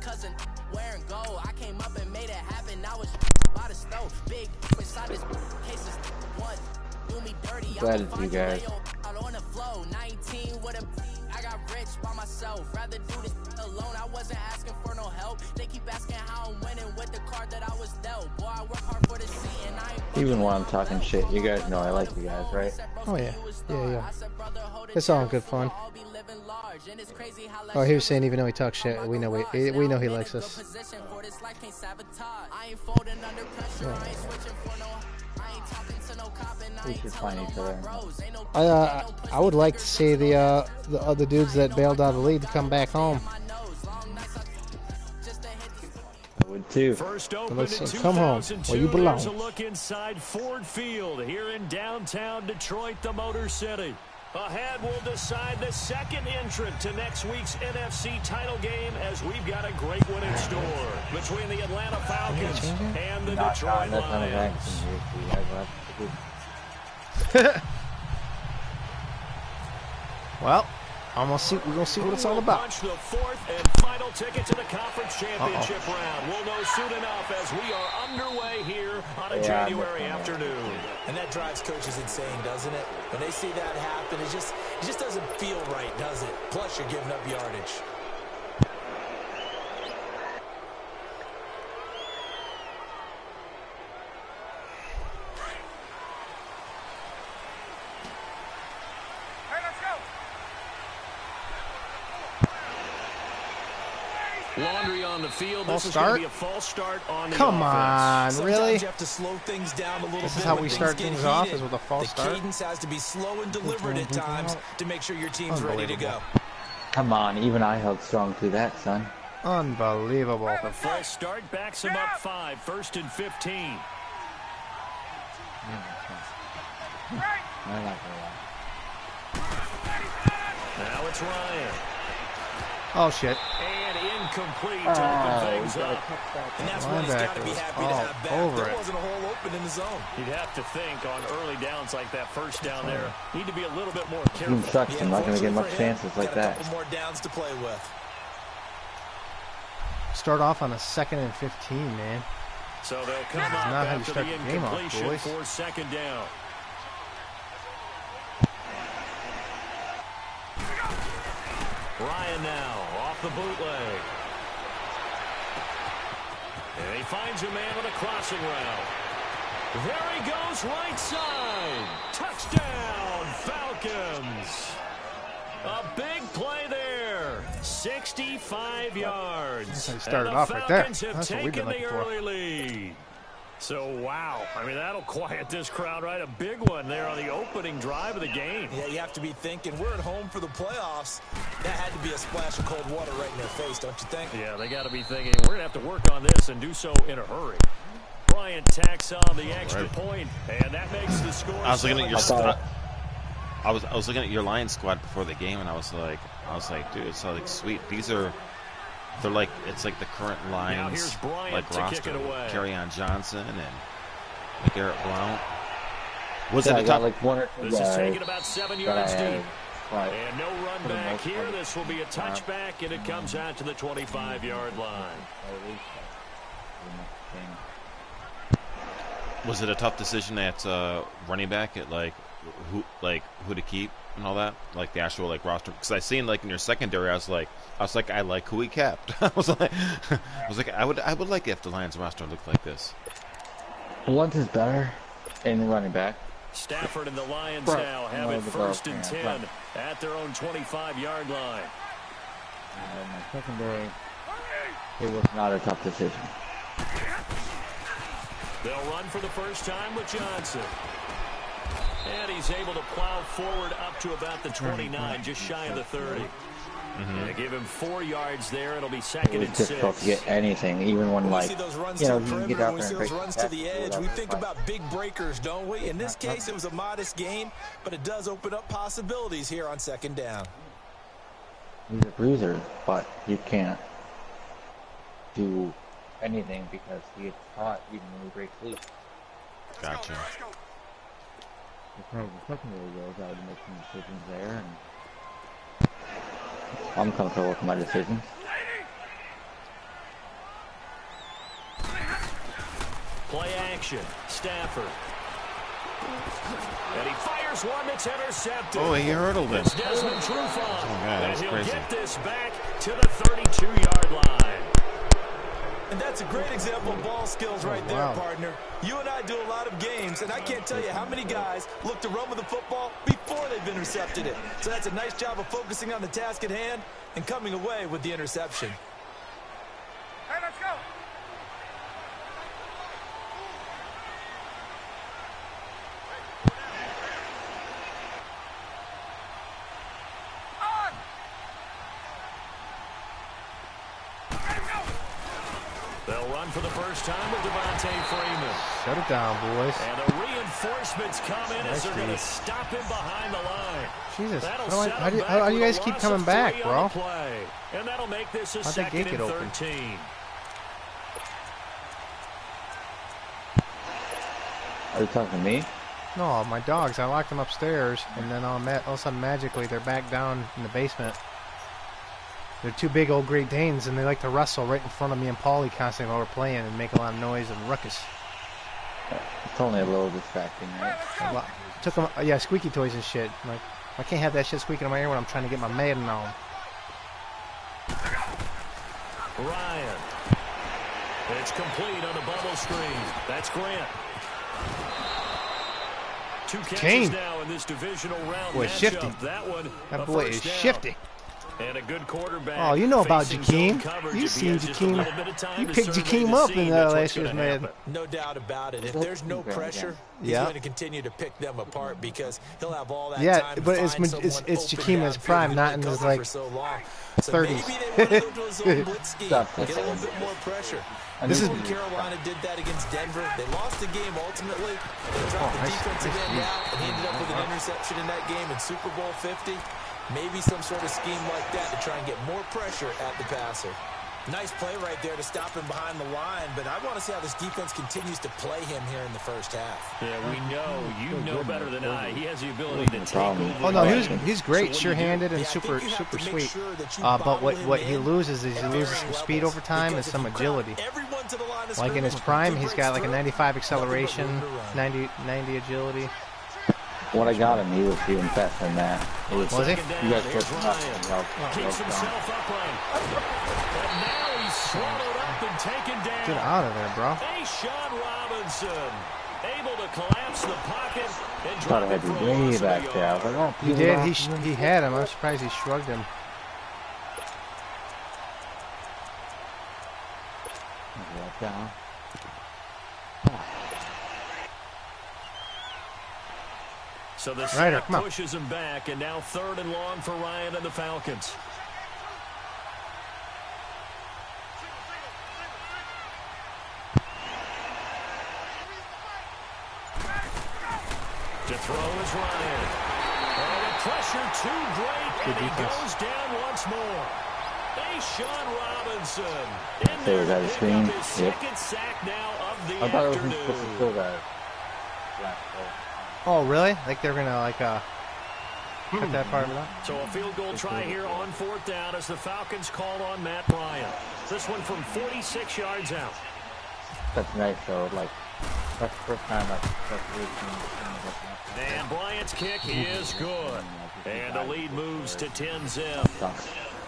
cousin wearing gold. I came up and made it happen. I was by the stove. Big inside this cases one. Do me dirty. Glad to see you guys. Out on the flow. 19 with a I got rich by myself. Rather do this alone. I wasn't asking for no help. They keep asking how I'm winning with the card that I was dealt. Boy, I work hard for the seat and I ain't even when I'm talking shit, you guys know I like you guys, right? Oh yeah, yeah. It's all good fun. Oh, he was saying even though he talks shit, we know he likes us. We should find each other. I would like to see the other dudes that bailed out of the lead come back home. I would too. First open come home where you belong. Here's a look inside Ford Field here in downtown Detroit, the Motor City. Ahead will decide the second entrant to next week's NFC title game, as we've got a great one in store between the Atlanta Falcons and the Detroit Lions. Well, we're gonna see what it's all about. Punch the fourth and final ticket to the conference championship round. We'll know soon enough as we are underway here on a January afternoon. And that drives coaches insane, doesn't it? When they see that happen, it just doesn't feel right, does it? Plus, you're giving up yardage. Laundry on the field. False this start? is going to be a false start on the Come offense. on, really? Sometimes you have to slow things down a little This bit. is how we when start get things off, heated. is with a false start? The cadence has to be slow and deliberate at times to make sure your team's ready to go. Come on, even I held strong through that, son. Unbelievable. The false start backs him up 5, 1st and 15. I like Now it's Ryan. Oh shit. And incomplete to open things up. And that's what he's got to be happy to have back. There wasn't a hole open in the zone. You'd have to think on early downs like that first down there, need to be a little bit more careful. Team sucks. I'm not going to get much chances like that. A couple more downs to play with. Start off on a 2nd and 15, man. So they'll come up not how you after start the the game off, incompletion boys. for 2nd down. Ryan now off the bootleg. And he finds a man with a crossing route. There he goes, right side. Touchdown, Falcons. A big play there. 65 yards. That's how you started and the off right there. Falcons have That's what we've been taken the looking for. early lead. So, wow. I mean, that'll quiet this crowd, right? A big one there on the opening drive of the game. Yeah, you have to be thinking, we're at home for the playoffs. That had to be a splash of cold water right in their face, don't you think? Yeah, they got to be thinking, we're going to have to work on this and do so in a hurry. Bryant tacks on the extra point, and that makes the score. I was looking at your I was looking at your Lions squad before the game, and I was like, dude, it's like sweet. They're like, it's like the current Lions like roster. Kerryon Johnson and Garrett Blount. Was it a top? Like one or two this is taking about 7 yards deep. And no run for the back most here. part. This will be a touchback, and it comes out to the 25-yard line. Was it a tough decision at running back at who to keep and all that, like the actual like roster? Because I seen like in your secondary, I was like I like who he kept. I was like I would like if the Lions roster looked like this. Blunt is better in running back. Stafford and the Lions now have it 1st and 10 at their own 25-yard line. My secondary, it was not a tough decision. They'll run for the first time with Johnson. And he's able to plow forward up to about the 29, just shy of the 30. They give him 4 yards there. It'll be 2nd and 6. It's difficult to get anything, even when we see those runs you know, to the you can perimeter, get out we there see and those break runs the to the edge. We think fine. about big breakers, don't we? In this case, it was a modest game, but it does open up possibilities here on 2nd down. He's a bruiser, but you can't do anything because he gets caught even when he breaks loose. Gotcha. As far as the secondary goes, I would make some decisions there, and I'm comfortable with my decisions. Play action. Stafford. And he fires one that's intercepted. Oh, he hurdled it. It's Desmond Trufant. Oh, man, and he'll crazy. get this back to the 32-yard line. And that's a great example of ball skills right there, partner. You and I do a lot of games, and I can't tell you how many guys look to run with the football before they've intercepted it. So that's a nice job of focusing on the task at hand and coming away with the interception. Hey, let's go. They'll run for the first time with Devontae Freeman. Shut it down, boys. And the reinforcements come in as they're going to stop him behind the line. Jesus, how do you guys keep coming back, bro? And that'll make this a How'd that second gate and get open? 13. Are you talking to me? No, my dogs. I locked them upstairs, and then all of a sudden, magically, they're back down in the basement. They're two big old Great Danes, and they like to wrestle right in front of me and Paulie constantly while we're playing and make a lot of noise and ruckus. It's only a little distracting, right? Took them, yeah, squeaky toys and shit. I'm like, I can't have that shit squeaking in my ear when I'm trying to get my Madden on. Ryan. It's complete on the bubble screen. That's Grant. 2 catches now in this divisional round boy, matchup. shifty. That boy is shifty. And a good quarterback. Oh, you know about Jakeem. You've seen Jakeem. You picked Jakeem up in last year's Madden. No doubt about it. If there's no pressure, he's going to continue to pick them apart because he'll have all that time to but find it's Jakeem in his downfield prime, who not they in his cover like for so long. 30s. So maybe they want to go to his own blitz scheme, get a little bit more pressure. This is Carolina did that against Denver. They lost the game ultimately. They dropped the defensive end out, and he ended up with an interception in that game in Super Bowl 50. Maybe some sort of scheme like that to try and get more pressure at the passer. Nice play right there to stop him behind the line, but I want to see how this defense continues to play him here in the first half. Yeah, we know. You know better than I. He has the ability to take over. Oh no, he's great, sure-handed and super sweet. But what he loses is he loses some speed over time and some agility. Like in his prime, he's got like a 95 acceleration, 90 agility. When I got him, he was even faster than that. Was he? You guys put him up and Keeps himself upright. But now he's swallowed up and taken down. Get out of there, bro. Sean Robinson able to collapse the pocket and thought drop I it had for you a way loss of a back yard. there. I was like, oh, He did. He had him. I'm surprised he shrugged him. Down. So the Ryder, sack come on. pushes him back, and now 3rd and long for Ryan and the Falcons. To throw is Ryan. Oh, the pressure too great, and he goes down once more. Sean Robinson in there to pick up his second sack now of the I thought it was afternoon. supposed to still that last goal. Oh, really? Like they're gonna like cut that part of it out? So a field goal try here on 4th down as the Falcons call on Matt Bryant. This one from 46 yards out. That's nice though. Like that's the first time I've really seen. And Bryant's kick is good. And the lead moves to 10-zip.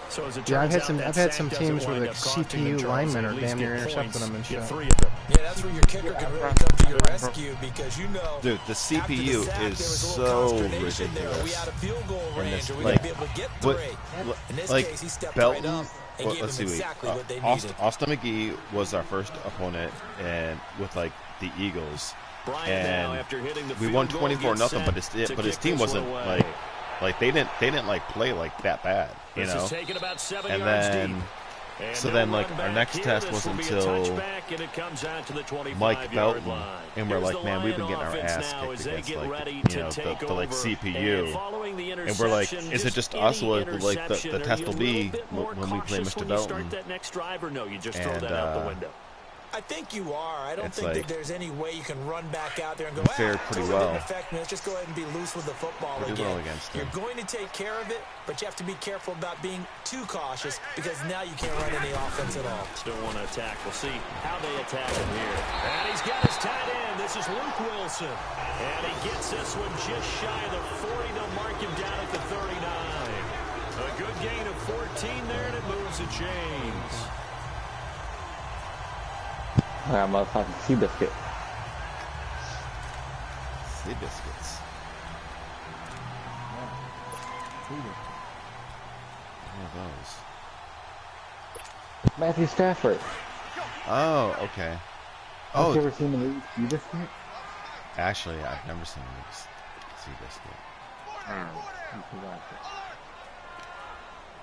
So as it Yeah, turns I've had some teams where the CPU linemen are damn near intercepting them and shit. 3 of them. Yeah, that's where your kicker can really come to your rescue because you know. Dude, the CPU is so ridiculous. Are we out of field goal And range? this, Are we like, going to be able to get what, 3? In this like case, he stepped Belton, right up and gave let's them see, exactly what they Austin, needed. Austin McGee was our first opponent, and with like the Eagles, Bryant now, and after hitting the we field won goal, 24-0, gets set but his to team kick this wasn't one away. like they didn't like play like that bad, you This know. is taken about 7 And yards then deep. And so no then like run our back next here. test This was will be a until touchback, and it comes out to the 25-yard Mike Belton, line. and we're Here's like, the man, we've been Lion getting our offense ass now kicked as they against get like ready you to know take the like over. CPU, And following the and we're like, interception, is it just any us or like interception, the are test you will a be little bit more when we play cautious Mr. when you Belton? start that next drive, or no, you just throw And, that out the window? I think you are. I don't think that there's any way you can run back out there and go, fared pretty well. Didn't affect me. Let's just go ahead and be loose with the football pretty again. Well against him. You're going to take care of it, but you have to be careful about being too cautious because now you can't run any offense at all. Still want to attack. We'll see how they attack him here. And he's got his tight end. This is Luke Wilson. And he gets this one just shy of the 40. They'll mark him down at the 39. A good gain of 14 there, and it moves the chains. I'm motherfucking Seabiscuit. Seabiscuits. One of those. Matthew Stafford. Oh, okay. Have you ever seen the movie Seabiscuit? Actually, I've never seen the movie Seabiscuit.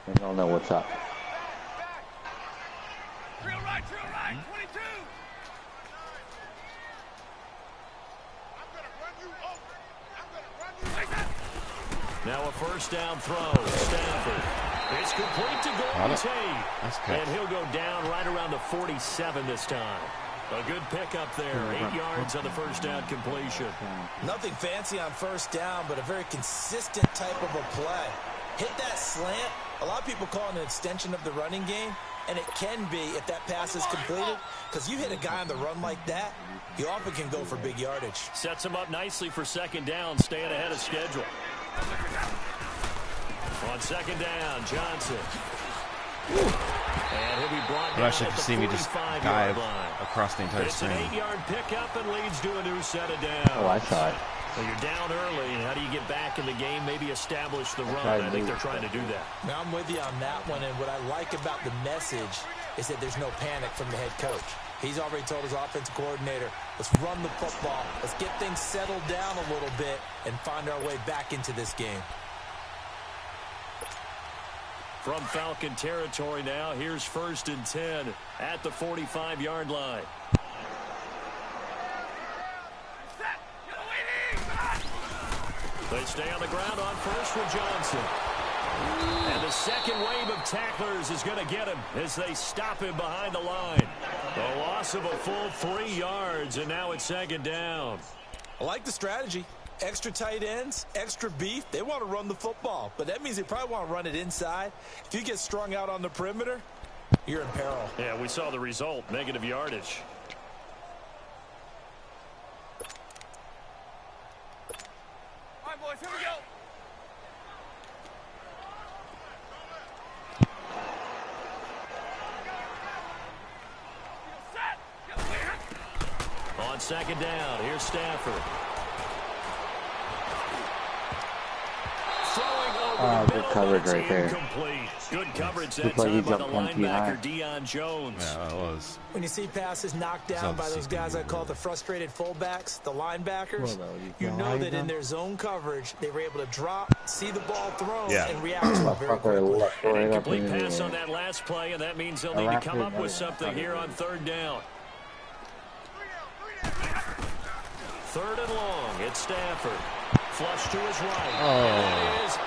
I don't know what's up. Drill right, 22. Now a first down throw. Stafford. It's complete to Golden Tate. And he'll go down right around the 47 this time. A good pickup there. 8 yards on the first down completion. Nothing fancy on first down, but a very consistent type of a play. Hit that slant. A lot of people call it an extension of the running game, and it can be if that pass is completed, because you hit a guy on the run like that, you often can go for big yardage. Sets him up nicely for second down, staying ahead of schedule. On second down, Johnson. And he'll be brought down actually, at the see me just 45-yard dive line. across the entire It's screen. an 8-yard pickup and leads to a new set of downs. Oh, I saw it. Well, you're down early. How do you get back in the game? Maybe establish the run. I think they're trying to do that. Now, I'm with you on that one, and what I like about the message is that there's no panic from the head coach. He's already told his offensive coordinator, let's run the football. Let's get things settled down a little bit and find our way back into this game. From Falcon territory now, here's 1st and 10 at the 45-yard line. They stay on the ground on first with Johnson. And the second wave of tacklers is going to get him as they stop him behind the line. A loss of a full 3 yards, and now it's second down. I like the strategy. Extra tight ends, extra beef. They want to run the football, but that means they probably want to run it inside. If you get strung out on the perimeter, you're in peril. Yeah, we saw the result, negative yardage. All right, boys, here we go. On second down, here's Stafford. Good coverage right there. Good coverage that time by the linebacker, Deion Jones. Yeah, it was. When you see passes knocked down by those guys I call the frustrated fullbacks, the linebackers, you know that in their zone coverage, they were able to drop, see the ball thrown, and react to it very quickly. An incomplete pass on that last play, and that means they'll need to come up with something here on third down. 3rd and long, it's Stafford. Flush to his right. That is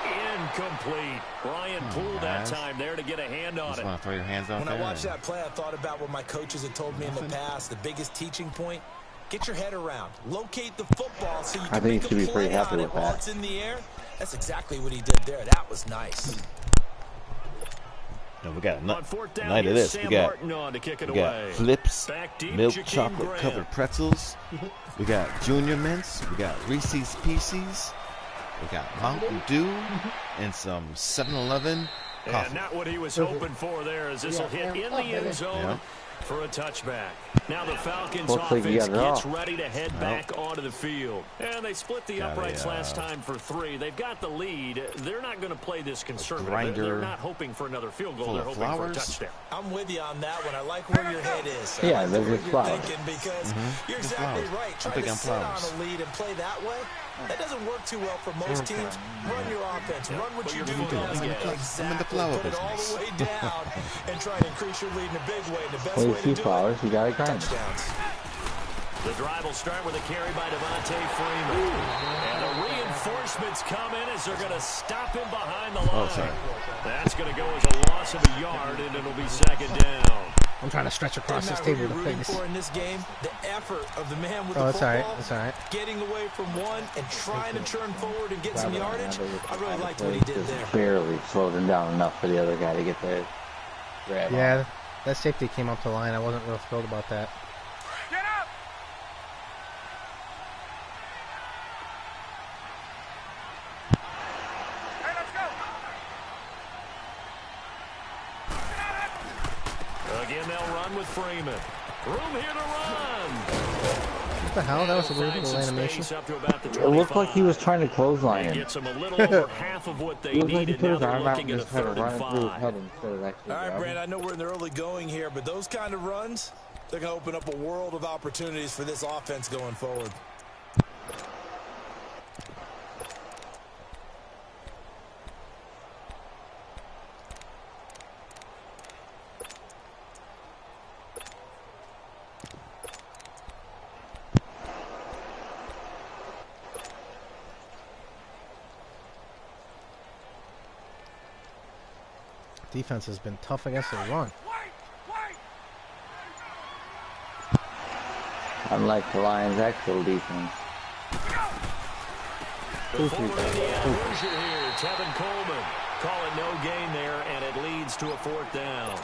incomplete. Ryan Poole that time there to get a hand on it. Want to throw your hands out When there? I watched that play, I thought about what my coaches had told me in the past. The biggest teaching point, get your head around. Locate the football so you can make a play on it while it's in the air. That's exactly what he did there. That was nice. No, we got a night of this. We got flips, milk chocolate covered pretzels. We got Junior Mints. We got Reese's Pieces. We got Mountain Dew and some 7-Eleven coffee. And not what he was hoping for there, as this will hit in the end zone for a touchback. Now the Falcons offense gets ready to head back onto the field. And they split the uprights last time for 3. They've got the lead. They're not going to play this conservative. They're not hoping for another field goal. They're hoping for a touchdown. I'm with you on that one. I like where your head is. Yeah, like they're just flowers. Because you're exactly right. Trying to sit on a lead and play that way, that doesn't work too well for most teams. Run your offense. Run what you do best. Exactly. Put it all the way down and try to increase your lead in a big way. And the best way to do it, you got to grind. touchdowns. The drive will start with a carry by Devontae Freeman. And the reinforcements come in as they're going to stop him behind the line. That's going to go as a loss of a yard, and it'll be second down. I'm trying to stretch across this table to play this. In this game, the effort of the man with the football, that's all right. Getting away from one and trying to turn forward and get some yardage. I really liked what he did there. Barely slowed him down enough for the other guy to get the grab. Yeah, that safety came up to the line. I wasn't real thrilled about that. Get up! Hey, let's go! Again, they'll run with Freeman. Room here to run. What the hell? That was a weird little animation. It looked like he was trying to clothesline him. Gets him a little over half of what they It looked like he needed. put Now his they're arm out looking and at a just had to 3rd run and it through his 5. head instead of actually All right, grabbing. Brad, I know we're in the early going here, but those kind of runs, they're going to open up a world of opportunities for this offense going forward. Defense has been tough against the run. Unlike the Lions' actual defense. The former Indiana Hoosier here, Tevin Coleman. Call it no gain there, and it leads to a 4th down.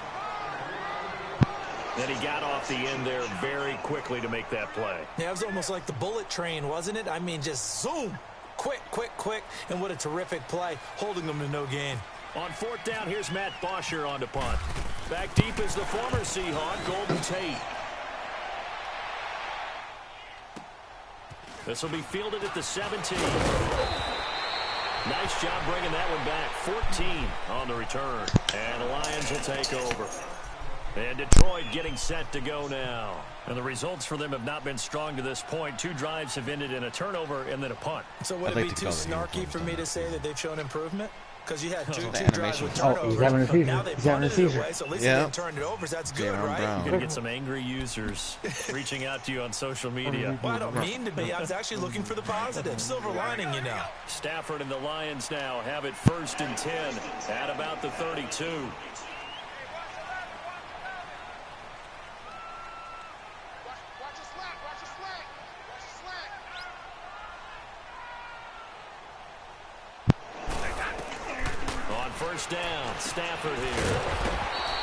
And he got off the end there very quickly to make that play. Yeah, it was almost like the bullet train, wasn't it? I mean, just zoom. Quick, quick, quick. And what a terrific play, holding them to no gain. On 4th down, here's Matt Bosher on to punt. Back deep is the former Seahawk, Golden Tate. This will be fielded at the 17. Nice job bringing that one back. 14 on the return. And the Lions will take over. And Detroit getting set to go now. And the results for them have not been strong to this point. 2 drives have ended in a turnover and then a punt. So would it be too snarky for me to say that they've shown improvement? Because you had two drives with Oh, he's having a seizure. Now they He's having a punted it seizure. away, so at least they didn't turn it over. So that's good, right? You're going to get some angry users reaching out to you on social media. Well, I don't mean to be. I was actually looking for the positive. Silver lining, you know. Stafford and the Lions now have it 1st and 10 at about the 32. First down, Stafford here.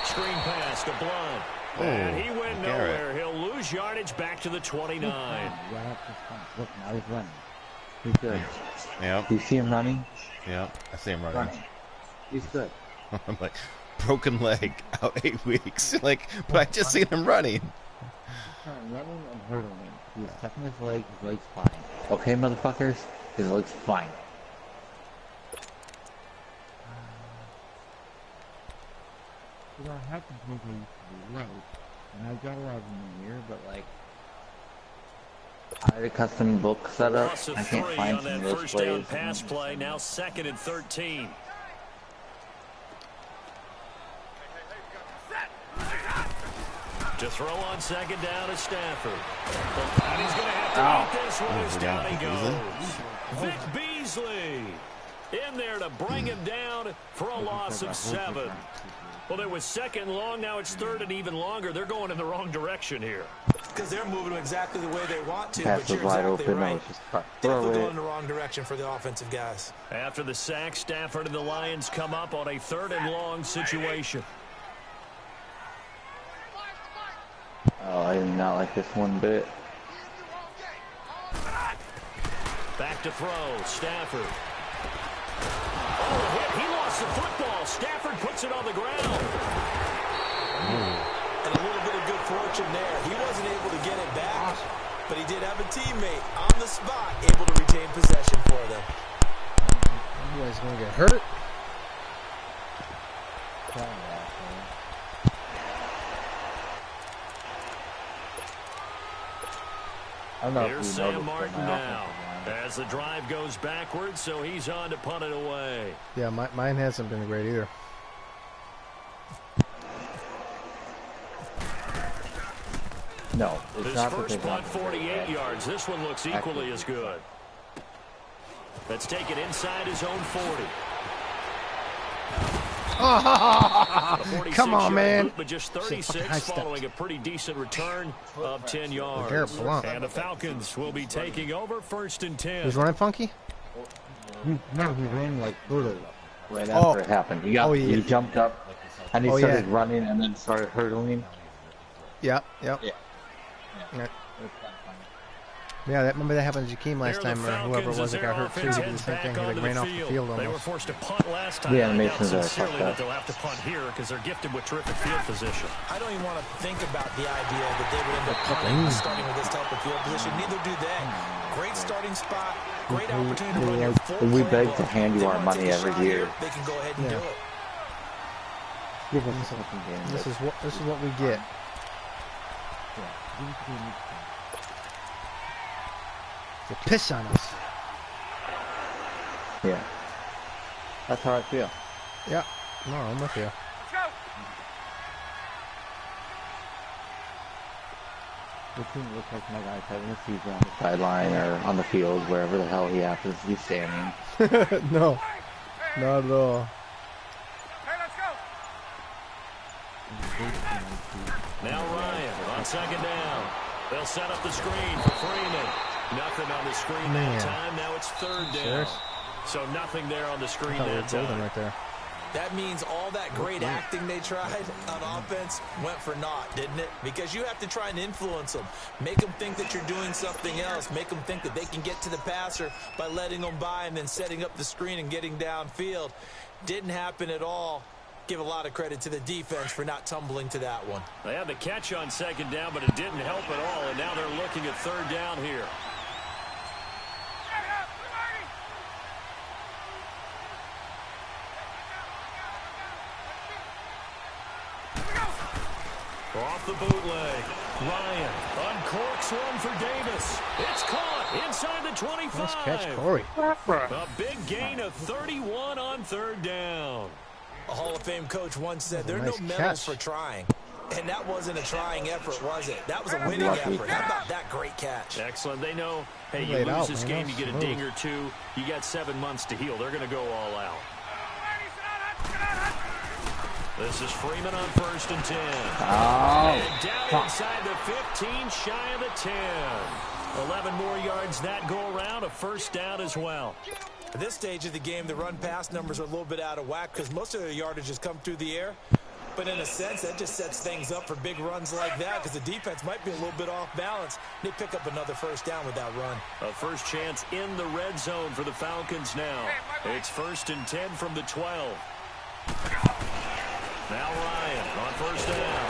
Screen pass to Blunt. And he went nowhere. He'll lose yardage back to the 29. Look, now he's running. He's good. Yep. Do you see him running? Yep. I see him running. He's good. I'm like, broken leg, out 8 weeks. Like, but I just seen him running. He's running and hurtling him. He's touching his leg's fine. Okay, motherfuckers? His leg's fine. I have to move him to the right, and I've got a lot of them in here, but like, I had a custom book set up. I can't find some of those first plays. down pass play, now 2nd and 13. To throw on 2nd down is Stafford. And he's going to have to eat this one as down he goes. Vic Beasley in there to bring him down for a loss of 7. Well, it was 2nd and long. Now it's 3rd and even longer. They're going in the wrong direction here. Because they're moving exactly the way they want to, Pass but you're was wide exactly open. right. Just Definitely going in the wrong direction for the offensive guys. After the sack, Stafford and the Lions come up on a 3rd and long situation. Oh, I did not like this one bit. Back to throw, Stafford. Oh, hit. He lost the football. Stafford puts it on the ground. And a little bit of good fortune there. He wasn't able to get it back, but he did have a teammate on the spot able to retain possession for them. You guys going to get hurt? Here's Sam Martin now as the drive goes backwards, so he's on to punt it away. Yeah, mine hasn't been great either. No, it's His not first punt, 48 yards. This one looks equally as good. Let's take it inside his own 40. Oh, come on, man. But just 36 following a pretty decent return of 10 yards. And the Falcons will be taking over 1st and 10. He's running funky? No, he ran like brutally right after it happened. He jumped up and he started running and then started hurdling. Yep. Yeah, remember that happened to Jakeem last time, or whoever it was that got hurt too. He did the same thing. He like ran off the field almost. They were forced to punt last time. The animations are sincerely that they'll have to punt here because they're gifted with terrific field position. I don't even want to think about the idea that they would end up punting starting with this type of field position. Neither do they. Great starting spot, great opportunity to run your full We beg playbook. to hand you our money every year. They can go ahead and do it. Give us a second game. This is what we get. They piss on us. Yeah. That's how I feel. Yeah. No, I'm with you. Let's go. The team looks like my guy's having a season on the sideline or on the field, wherever the hell he happens to be standing. No, not at all. Hey, let's go. Now Ryan on 2nd down. They'll set up the screen for Freeman. Nothing on the screen that time. Now it's 3rd down. Serious? So nothing there on the screen I that thought we were golden time. right there. That means all that great acting they tried on offense went for naught, didn't it? Because you have to try and influence them. Make them think that you're doing something else. Make them think that they can get to the passer by letting them by and then setting up the screen and getting downfield. Didn't happen at all. Give a lot of credit to the defense for not tumbling to that one. They had the catch on 2nd down, but it didn't help at all. And now they're looking at 3rd down here. Off the bootleg. Ryan uncorks one for Davis. It's caught inside the 25. Nice catch, Corey. A big gain of 31 on 3rd down. A Hall of Fame coach once said, there are Nice no medals catch. for trying. And that wasn't a trying effort, was it? That was a winning effort. How about that great catch? Excellent. They know, hey, He you laid lose out, this man. game, you That get was a ding smooth. or two. You got 7 months to heal. They're going to go all out. This is Freeman on 1st and 10. And down inside the 15, shy of the 10. 11 more yards that go around, a 1st down as well. At this stage of the game, the run-pass numbers are a little bit out of whack because most of their yardage has come through the air. But in a sense, that just sets things up for big runs like that because the defense might be a little bit off balance. They pick up another 1st down with that run. A first chance in the red zone for the Falcons now. It's 1st and 10 from the 12. Now Ryan on 1st down.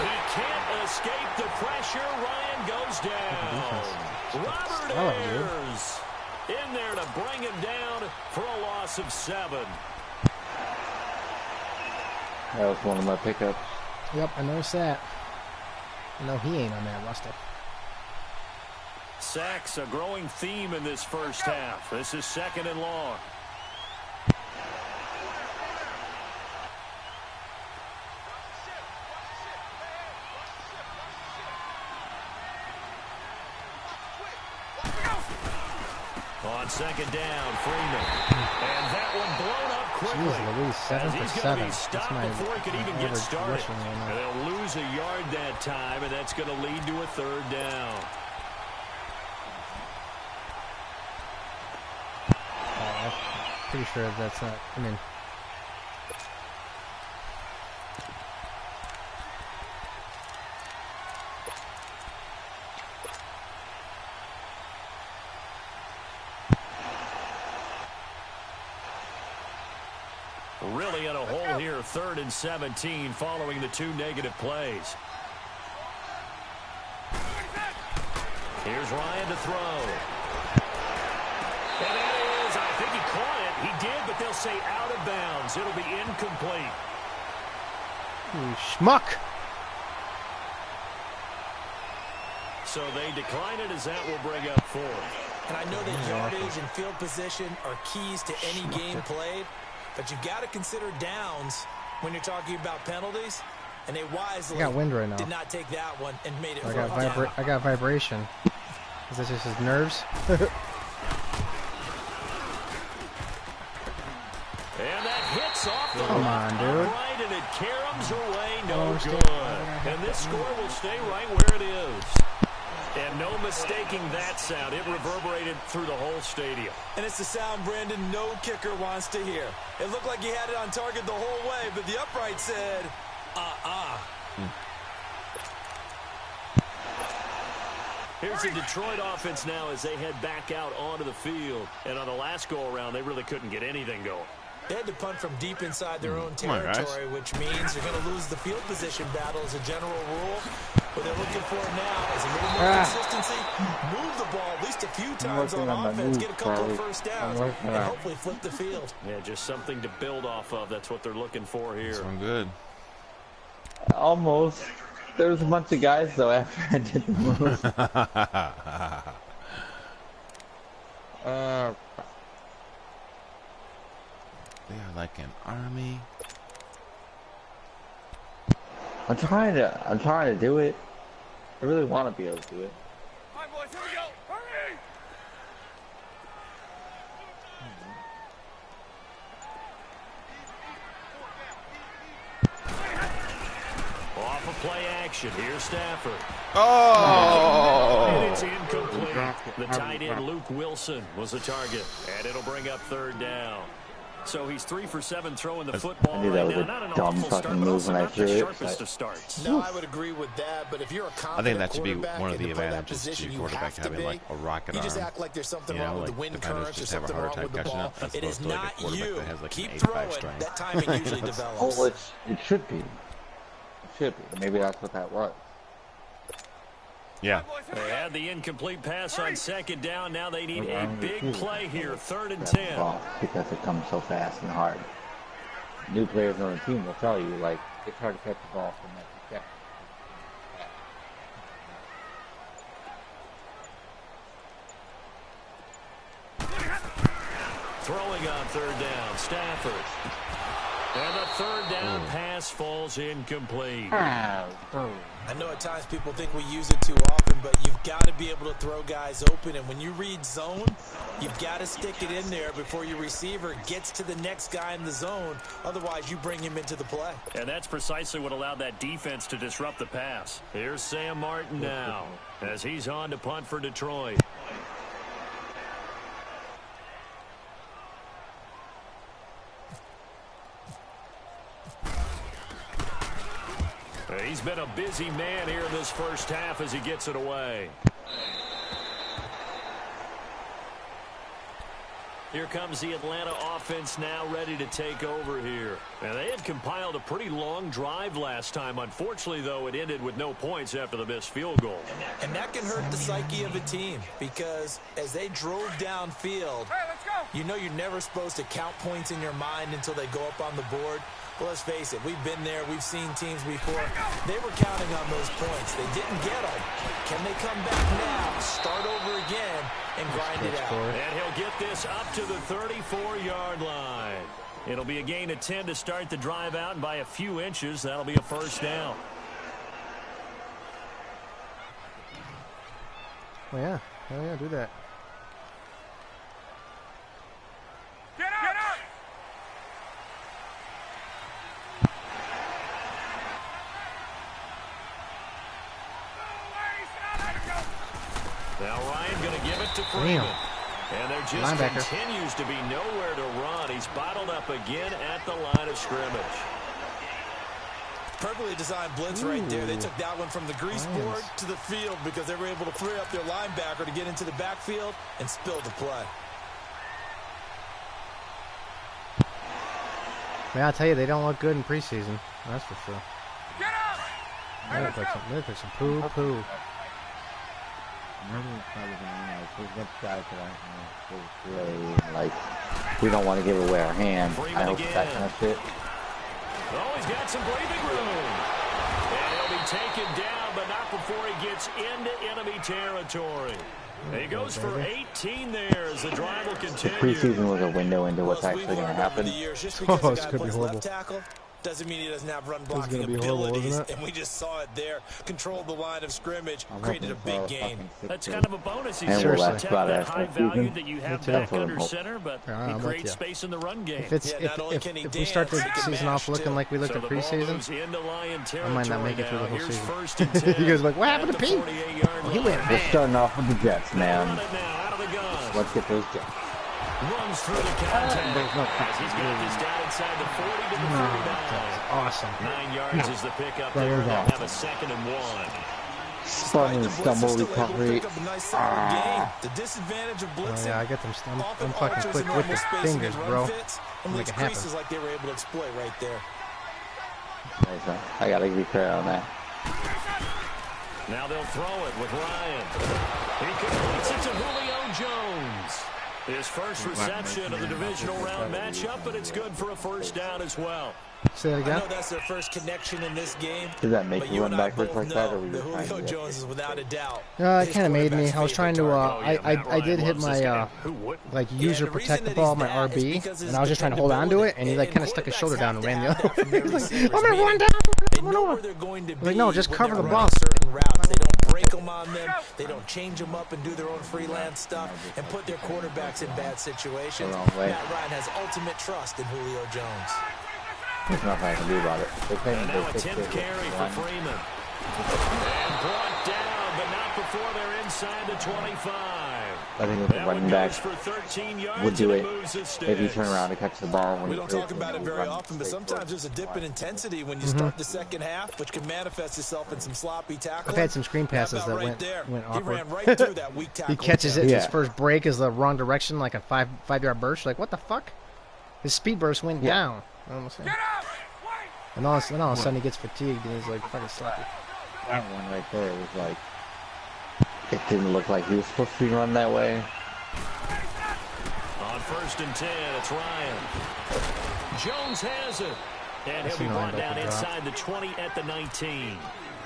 He can't escape the pressure. Ryan goes down. Robert Ayers in there to bring him down for a loss of 7. That was one of my pickups. Yep, I noticed that. No, he ain't on that roster. Sacks a growing theme in this first half. This is 2nd and long. On 2nd down, Freeman. And that one blown up quickly. Jeez Louise, 7 As for he's 7. going to be That's stopped my before he could even get average started. rushing right now. And they'll lose a yard that time, and that's going to lead to a 3rd down. I'm pretty sure that's not. I mean, Really in a hole here, 3rd and 17 following the 2 negative plays. Here's Ryan to throw. And that is, I think he caught it. He did, but they'll say out of bounds. It'll be incomplete. you schmuck. So they decline it as that will bring up 4th. And I know that yardage and field position are keys to any game played, but you've got to consider downs when you're talking about penalties, and they wisely I got wind right now. did not take that one and made it I 4th down. got vibration. Is that just his nerves? And that hits soft Come on, dude. Right, and it caroms away, no good. And this score will stay right where it is. And no mistaking that sound. It reverberated through the whole stadium. And it's the sound Brandon no kicker wants to hear. It looked like he had it on target the whole way, but the upright said, Here's the Detroit offense now as they head back out onto the field. And on the last go-around, they really couldn't get anything going. They had to punt from deep inside their own territory, which means you're going to lose the field position battle as a general rule. What they're looking for now is a little more consistency, move the ball at least a few times on offense, get a couple of first downs, and hopefully flip the field. Yeah, just something to build off of. That's what they're looking for here. Sound good. Almost. There was a bunch of guys, though, after I did the move. They are like an army. I'm trying to do it. I really want to be able to do it. All right, boys, here we go. Hurry! Off of play action. Here's Stafford. Oh! And it's incomplete. The tight end, Luke Wilson, was the target. And it'll bring up third down. So he's 3 for 7 throwing the football. I knew that was right now. a Not an dumb awful fucking start, but move also when I not threw the it. sharpest of starts. No, I would agree with that, but if you're a confident I think that should be one of the quarterback and advantages to to play that quarterback position, having like a rocket you arm. just act like there's something You know, wrong with like the wind defenders currents or just have a something hard wrong with the time catching ball. up as It is opposed to like a not quarterback you. that has like Keep an throwing. 85 strength. That timing usually develops. Oh, it should be. It should be. Maybe that's what that was. Yeah. They had the incomplete pass on second down. Now they need a big play here. 3rd and That's 10. off because it comes so fast and hard. New players on the team will tell you, like, it's hard to catch the ball from that Throwing on 3rd down, Stafford. And the 3rd down pass falls incomplete. step. I know at times people think we use it too often, but you've got to be able to throw guys open. And when you read zone, you've got to stick it in there before your receiver gets to the next guy in the zone. Otherwise, you bring him into the play. And that's precisely what allowed that defense to disrupt the pass. Here's Sam Martin now as he's on to punt for Detroit. He's been a busy man here in this first half as he gets it away. Here comes the Atlanta offense now ready to take over here. And they had compiled a pretty long drive last time. Unfortunately, though, it ended with no points after the missed field goal. And that can hurt the psyche of a team because as they drove downfield, Hey, let's go! you know you're never supposed to count points in your mind until they go up on the board. Well, let's face it, we've been there, we've seen teams before. They were counting on those points. They didn't get them. Can they come back now, start over again, and grind it out? And he'll get this up to the 34-yard line. It'll be a gain of 10 to start the drive out, and by a few inches, that'll be a first down. Oh, yeah. Oh, yeah, do that. Get out! Get out! Now Ryan going to give it to Freeman. Damn. And there just Linebacker. continues to be nowhere to run. He's bottled up again at the line of scrimmage. Perfectly designed blitz right there. They took that one from the grease board to the field because they were able to free up their linebacker to get into the backfield and spill the play. Man, I'll tell you, they don't look good in preseason. That's for sure. Get out! They look like some poo-poo. Like, we don't want to give away our hand. Freeman I hope again. that kind of shit. Oh, he's got some breathing room. And he'll be taken down, but not before he gets into enemy territory. He goes for 18 there as the drive will The continue. preseason was a window into what's actually going to happen. Just Oh, because this a guy could be plays horrible. left tackle doesn't mean he doesn't have run blocking abilities. And we just saw it there. Controlled the line of scrimmage, created a big gain. That's kind of a bonus. He's protect that high value that you have back under center, but he creates space in the run game. If we start the season off looking like we looked at preseason, I might not make it through the whole season. You guys are like, what happened to Pete? Well, he went We're starting off with the Jets, man. Let's get those Jets. Runs through the contact. He's got this down inside the 40 to the 39. Awesome. 9 yards is the pickup there. They'll have a 2nd and 1. Spun stumble recovery. The disadvantage of blitzing. Yeah, I got them. I'm fucking quick with the fingers, bro. Make it happen. Like they were able to exploit right there. Nice, man. I gotta be clear on that. Now they'll throw it with Ryan. He completes it to Julio Jones. His first reception of the divisional round matchup, but it's good for a first down as well. Say that again. I know that's their first connection in this game. Does that make you run backwards like that, or were you trying Julio Jones is without a doubt. It kind of made me. I was trying to. I did hit my like user protect the ball, my RB, and I was just trying to hold on to it, and he like kind of stuck his shoulder down and ran the other way. He's like, I'm gonna run down. I'm like, no, just cover the ball. Certain routes. They don't break them on them. They don't change them up and do their own freelance stuff and put their quarterbacks in bad situations. Matt Ryan has ultimate trust in Julio Jones. There's nothing I can do about it. And now a 10th carry for Freeman. And brought down, but not before they're inside the 25. I think the running back would do it if you turn around to catch the ball. When we don't talk about it very often, but sometimes there's a dip in intensity when you start the second half, which can manifest itself in some sloppy tackling. I've had some screen passes that went awkward. He ran right through that weak tackle. He catches it, his first break is the wrong direction, like a five-yard burst. Like, what the fuck? His speed burst went down. Get up! And all of a sudden he gets fatigued and he's like fucking sloppy. That one right there was like, it didn't look like he was supposed to be run that way. On 1st and 10, it's Ryan. Jones has it. And he'll be brought down inside the 20 at the 19.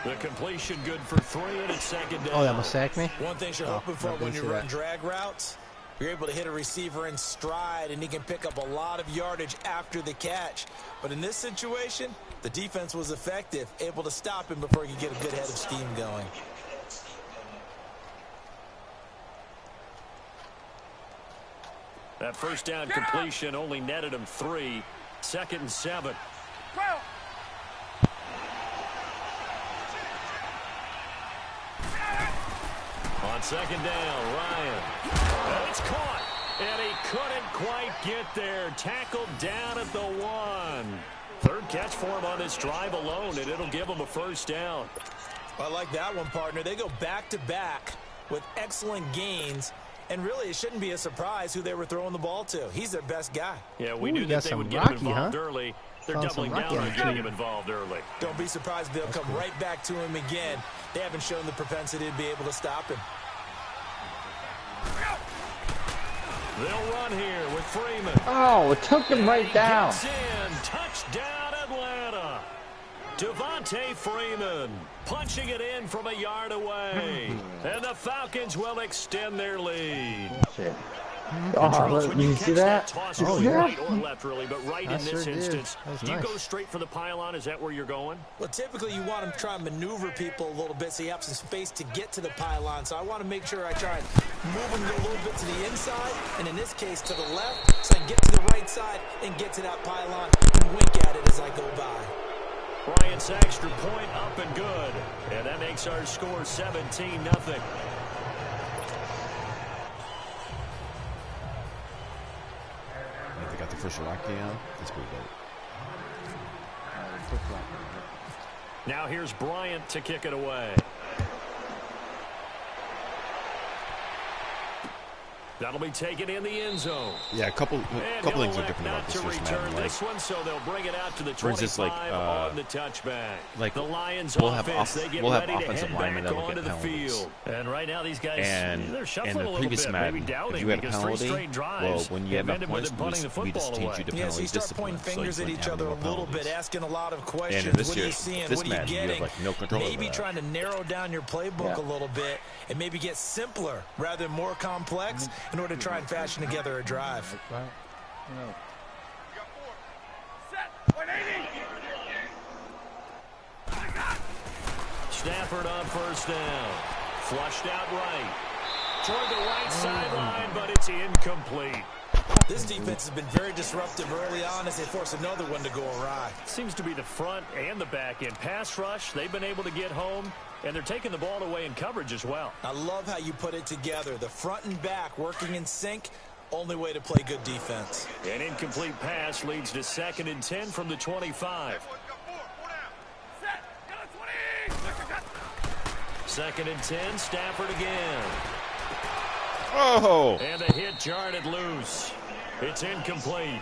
The completion good for 3, and it's 2nd down. Oh, that must sack me? One thing you're hoping for when you run drag routes, you're able to hit a receiver in stride, and he can pick up a lot of yardage after the catch. But in this situation, the defense was effective, able to stop him before he could get a good head of steam going. That first down completion only netted him 3. 2nd and 7. On 2nd down, Ryan. And it's caught. And he couldn't quite get there. Tackled down at the 1. 3rd catch for him on this drive alone, and it'll give him a first down. I like that one, partner. They go back-to-back with excellent gains. And really, it shouldn't be a surprise who they were throwing the ball to. He's their best guy. Yeah, we knew that they would get him involved early. They're doubling down on getting him involved early. Don't be surprised if they'll come right back to him again. They haven't shown the propensity to be able to stop him. They'll run here with Freeman. Oh, it took him right down. Gets in. Touchdown, Atlanta. Devontae Freeman punching it in from a yard away. And the Falcons will extend their lead. Shit. Oh, you see that? Toss right or left, really, but right in this instance. Do you nice. go straight for the pylon? Is that where you're going? Well, typically you want to try and maneuver people a little bit so you have some space to get to the pylon. So I want to make sure I try and move them a little bit to the inside, and in this case to the left, so I can get to the right side and get to that pylon and wink at it as I go by. Bryant's extra point up and good. And that makes our score 17-0. They got the first Rocky on. That's pretty dope. Now here's Bryant to kick it away. That'll be taken in the end zone. Yeah, a couple things are different about this first man. Like, this one, so they'll bring it out to the 25 for instance, like, on the touchback. Like the Lions we'll have offensive linemen that will get the penalties. field. And right now these guys, and they're shuffling in a the little previous bit, Madden, maybe doubting if you had a because penalty, well, when you had enough points, we just teach you to Yeah, so you start pointing fingers at each other a little bit, asking a lot of questions. And this what are you seeing? What are you getting? You have like no control over maybe that. trying to narrow down your playbook a little bit and maybe get simpler rather than more complex in order to try and fashion together a drive. Set. 180. Stafford on first down. Flushed out right. Toward the right sideline, but it's incomplete. This defense has been very disruptive early on as they force another one to go awry. Seems to be the front and the back end. Pass rush, they've been able to get home, and they're taking the ball away in coverage as well. I love how you put it together. The front and back working in sync, only way to play good defense. An incomplete pass leads to 2nd and 10 from the 25. 2nd and 10, Stafford again. Oh! And a hit jarred it loose. It's incomplete.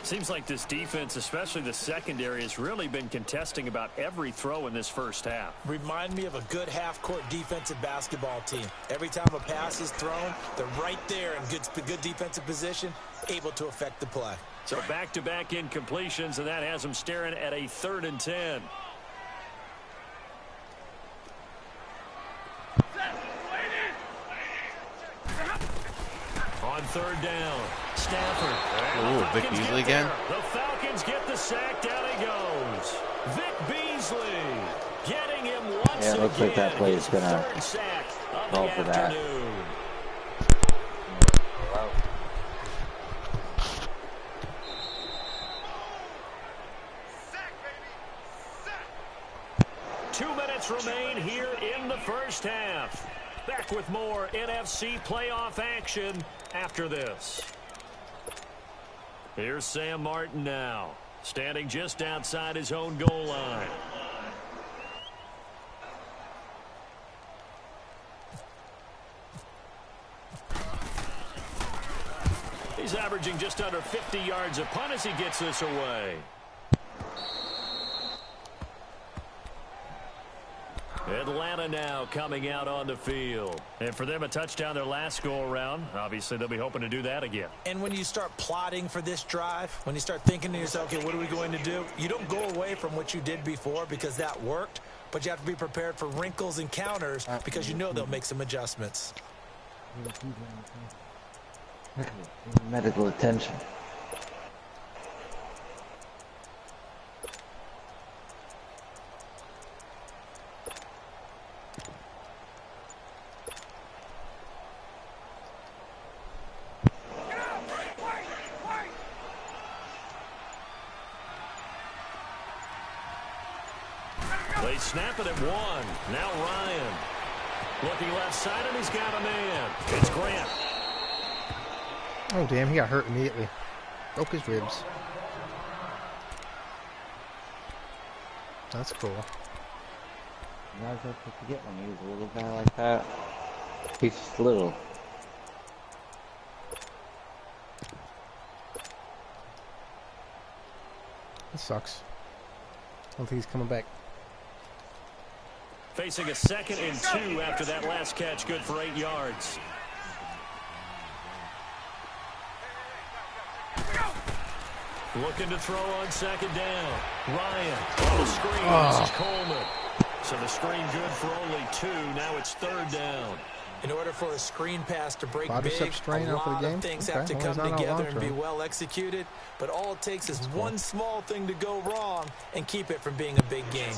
Seems like this defense, especially the secondary, has really been contesting about every throw in this first half. Remind me of a good half-court defensive basketball team. Every time a pass is thrown, they're right there in good defensive position, able to affect the play. So back-to-back incompletions, and that has them staring at a 3rd and 10. On 3rd down, Stafford. Ooh, Vic Beasley again. The Falcons get the sack. Down he goes. Vic Beasley getting him once again. It looks like that play is going to call for that. Two minutes remain here in the first half. Back with more NFC playoff action after this. Here's Sam Martin now, standing just outside his own goal line. He's averaging just under 50 yards a punt as he gets this away. Atlanta now coming out on the field. And for them, a touchdown their last go-around. Obviously, they'll be hoping to do that again. And when you start plotting for this drive, when you start thinking to yourself, okay, what are we going to do? You don't go away from what you did before because that worked, but you have to be prepared for wrinkles and counters because you know they'll make some adjustments. Medical attention. They snap it at 1. Now Ryan. Looking left side, and he's got a man. It's Grant. Oh, damn, he got hurt immediately. Broke his ribs. That's cool. Why is that what you get when you use a little guy like that? He's just little. That sucks. I don't think he's coming back. Facing a 2nd and 2 after that last catch, good for 8 yards. Looking to throw on 2nd down. Ryan on the screen. This is Coleman. So the screen good for only 2. Now it's 3rd down. In order for a screen pass to break Bicep big, strain a out for the lot game? of things Okay, have to well, come he's not out together long and be term. well executed. But all it takes is one small thing to go wrong and keep it from being a big game.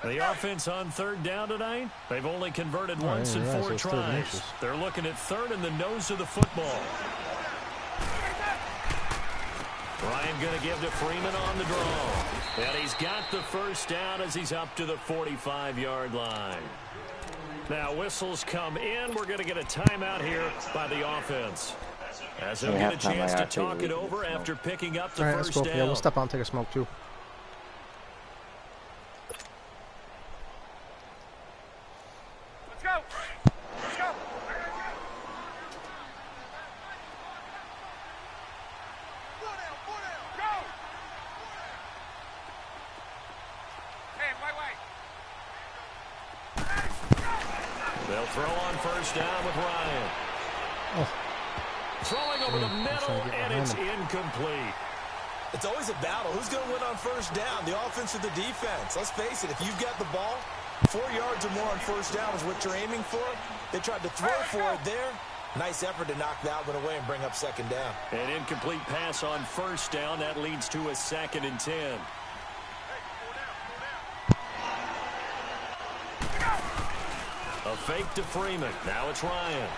The offense on 3rd down tonight, they've only converted once in 4 tries. They're looking at 3rd in the nose of the football. Ryan going to give to Freeman on the draw. And he's got the first down as he's up to the 45-yard line. Now whistles come in. We're going to get a timeout here by the offense, as they'll get a chance to talk it over after picking up the first down. Yeah, we'll step out and take a smoke too. Let's go. Let's go. Go. Hey, wait. They'll throw on first down with Ryan. Throwing over the middle, and it's incomplete. It's always a battle. Who's going to win on first down, the offense or the defense? Let's face it, if you've got the ball, 4 yards or more on first down is what you're aiming for. They tried to throw for it there. Nice effort to knock that one away and bring up second down. An incomplete pass on first down. That leads to a 2nd and 10. A fake to Freeman. Now it's Ryan.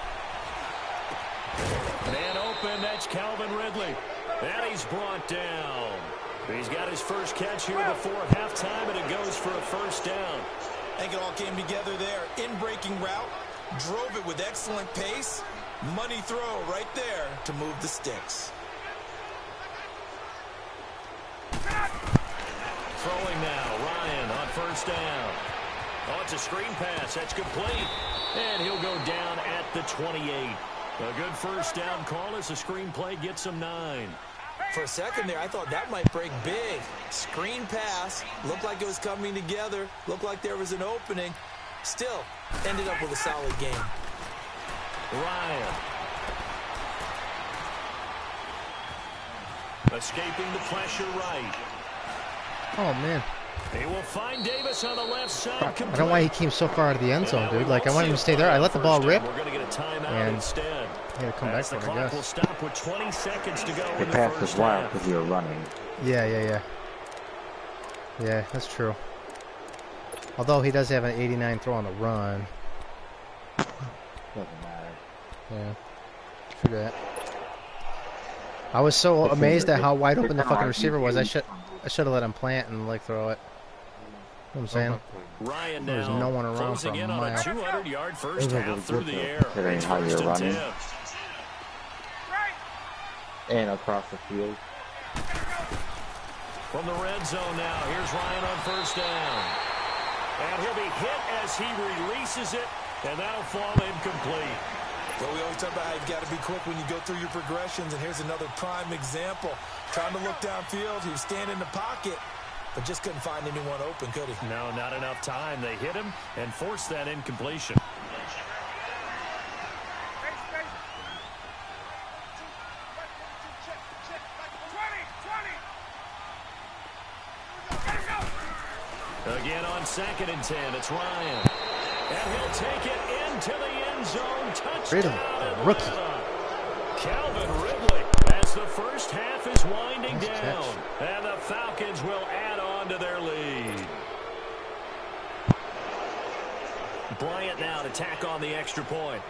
Man open. That's Calvin Ridley. And he's brought down. He's got his first catch here before halftime, and it goes for a first down. I think it all came together there. In-breaking route. Drove it with excellent pace. Money throw right there to move the sticks. Throwing now. Ryan on first down. Oh, it's a screen pass. That's complete. And he'll go down at the 28. A good first down call as the screen play gets him 9. For a second there, I thought that might break big. Screen pass. Looked like it was coming together. Looked like there was an opening. Still, ended up with a solid game. Ryan. Escaping the pressure right. Oh, man. He will find Davis on the left side. I don't know why he came so far out of the end zone, dude. Like, I wanted him to stay there. I let the ball rip. We're going to get a timeout And instead. he had to come back for it, I guess. Will stop with 20 seconds to go The in the pass first was wild half. because you were running. Yeah, that's true. Although he does have an 89 throw on the run. Doesn't matter. Yeah, true that. I was so amazed at how wide open the fucking receiver was. I should have let him plant and like throw it. You know what I'm saying? Ryan There was now no one around closing for a in on a mile. 200-yard first Those are half through good, the air. considering It's how first you're and running. 10. And across the field. From the red zone now, here's Ryan on first down. And he'll be hit as he releases it, and that'll fall incomplete. Well, we always talk about how you've got to be quick when you go through your progressions, and here's another prime example. Trying to look downfield, he was standing in the pocket, but just couldn't find anyone open, could he? No, not enough time. They hit him and forced that incompletion. Again on 2nd and 10, it's Ryan. And he'll take it into the end zone. Touchdown, Ridley, rookie. Calvin Ridley, as the first half is winding down. And the Falcons will add on to their lead. Bryant now to tack on the extra point.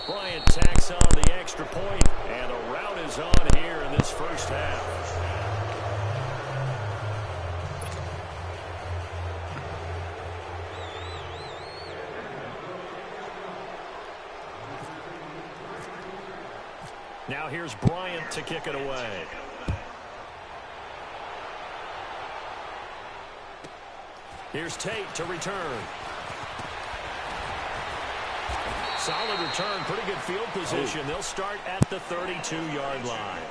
Bryant tacks on the extra point, and a rout is on here in this first half. Now here's Bryant to kick it away. Here's Tate to return. Solid return, pretty good field position. They'll start at the 32-yard line.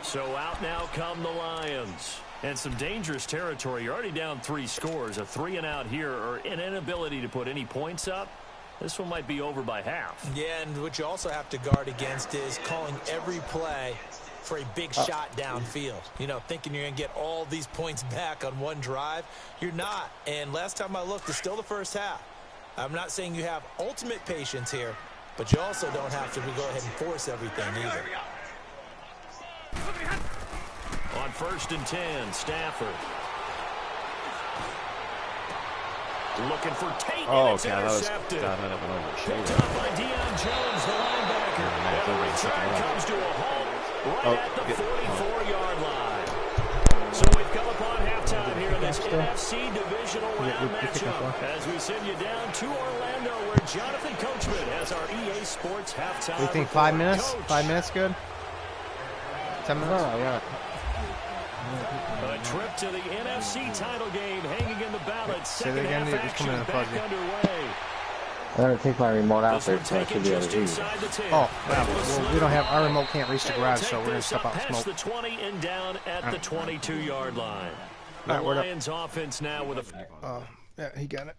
So out now come the Lions. And some dangerous territory. You're already down 3 scores. A 3-and-out here, or an inability to put any points up. This one might be over by half. Yeah, and what you also have to guard against is calling every play for a big shot downfield. You know, thinking you're going to get all these points back on one drive. You're not. And last time I looked, it's still the first half. I'm not saying you have ultimate patience here, but you also don't have to go ahead and force everything either. On 1st and 10, Stafford. Looking for Tate, and it's intercepted. Picked up by Deion Jones, the linebacker. And the return comes to a halt right at the 44-yard line. So we've come upon halftime here in this NFC divisional round matchup as we send you down to Orlando where Jonathan Coachman has our EA Sports halftime. You think 5 minutes? Coach. 5 minutes good? 10 minutes? Oh, yeah. A trip to the NFC title game hanging in the balance. Second again, half it's coming action in back fuzzy. underway. I'm going to take my remote out This there one so I taken should be able just to read. inside the 10. Oh, well, we don't have, our remote can't reach the They will garage, take so we're going to this step up out and past smoke. the 20 and down at the 22-yard line. The All right, Lions offense now with a... Yeah, he got it.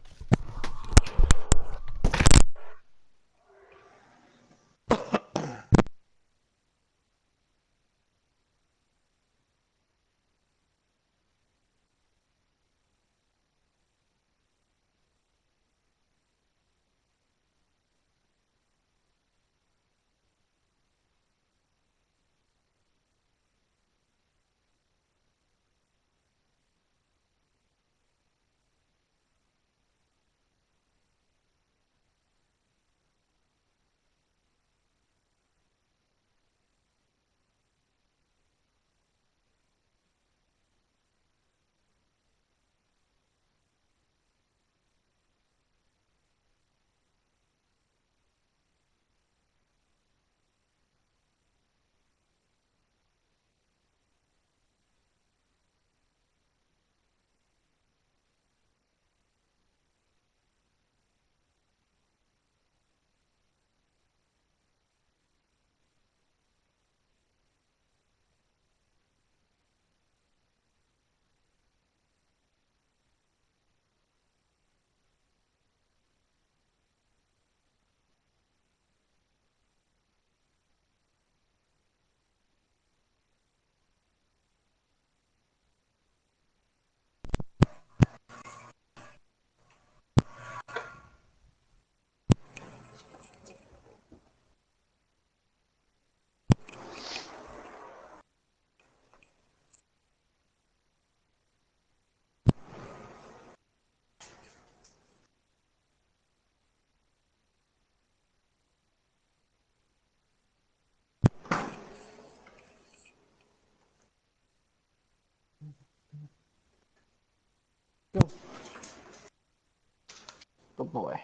boy.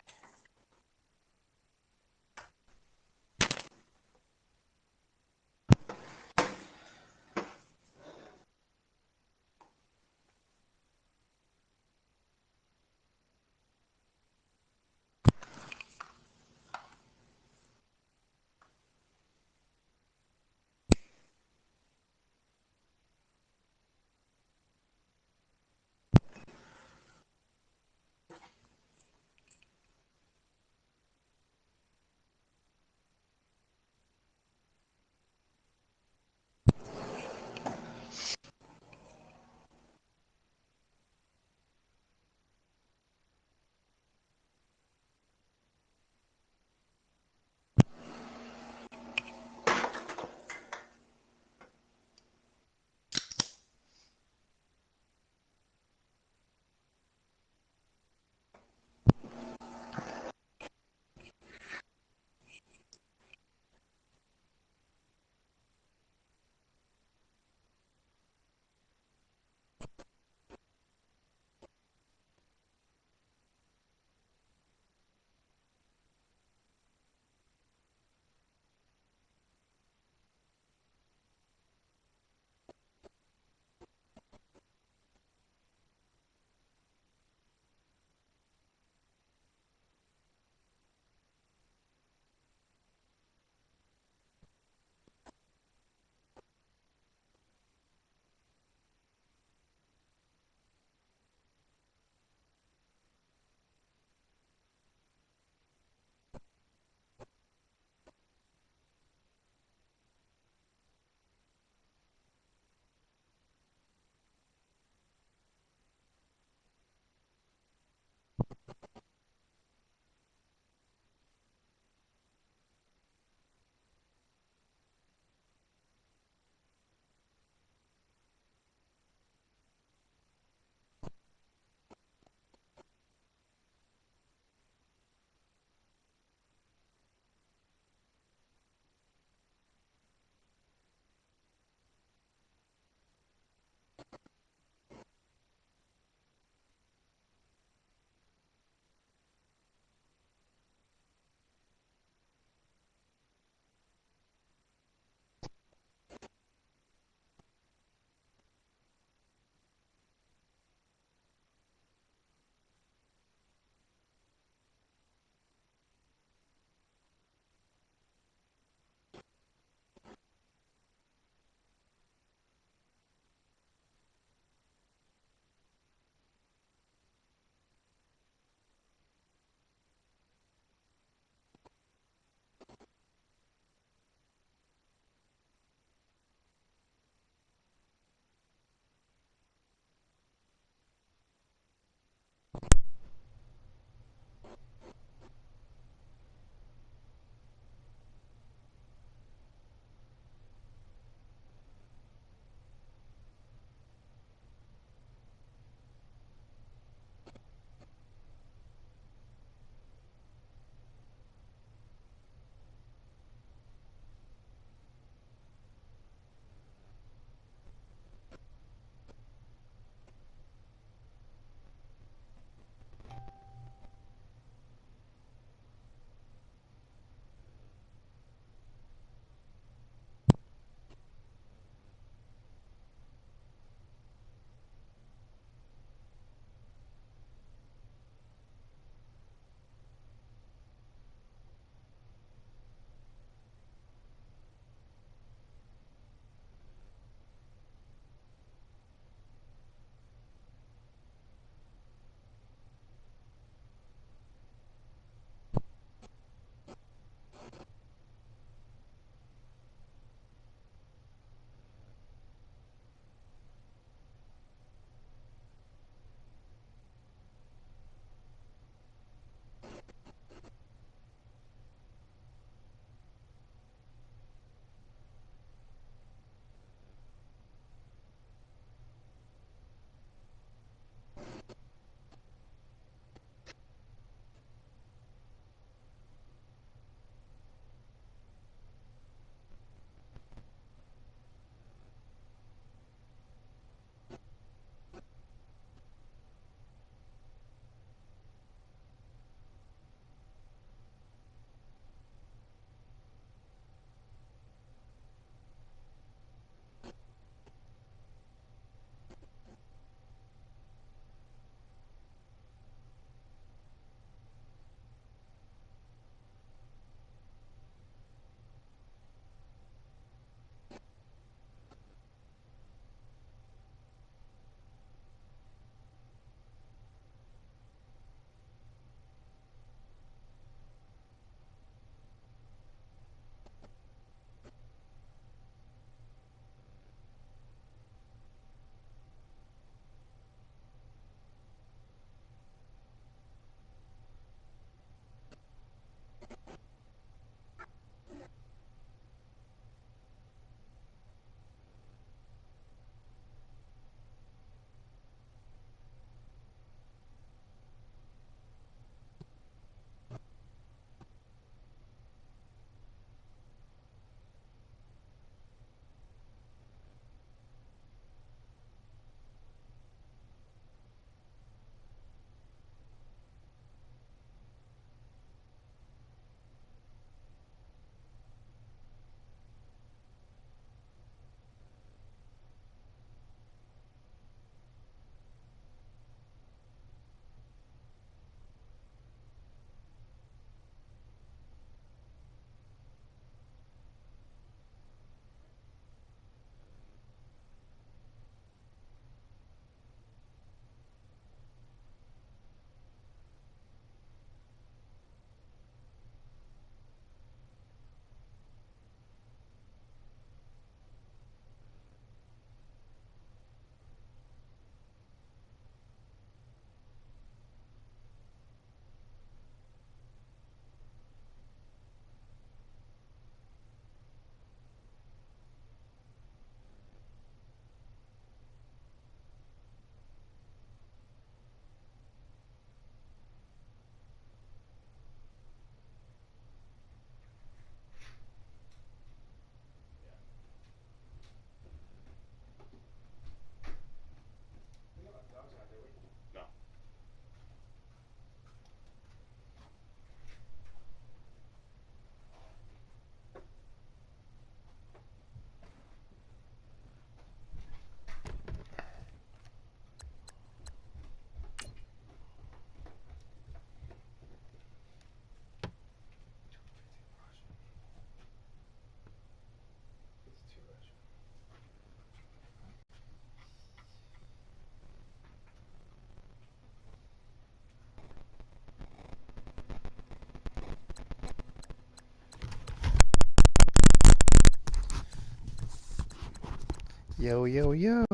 Yo, yo, yo.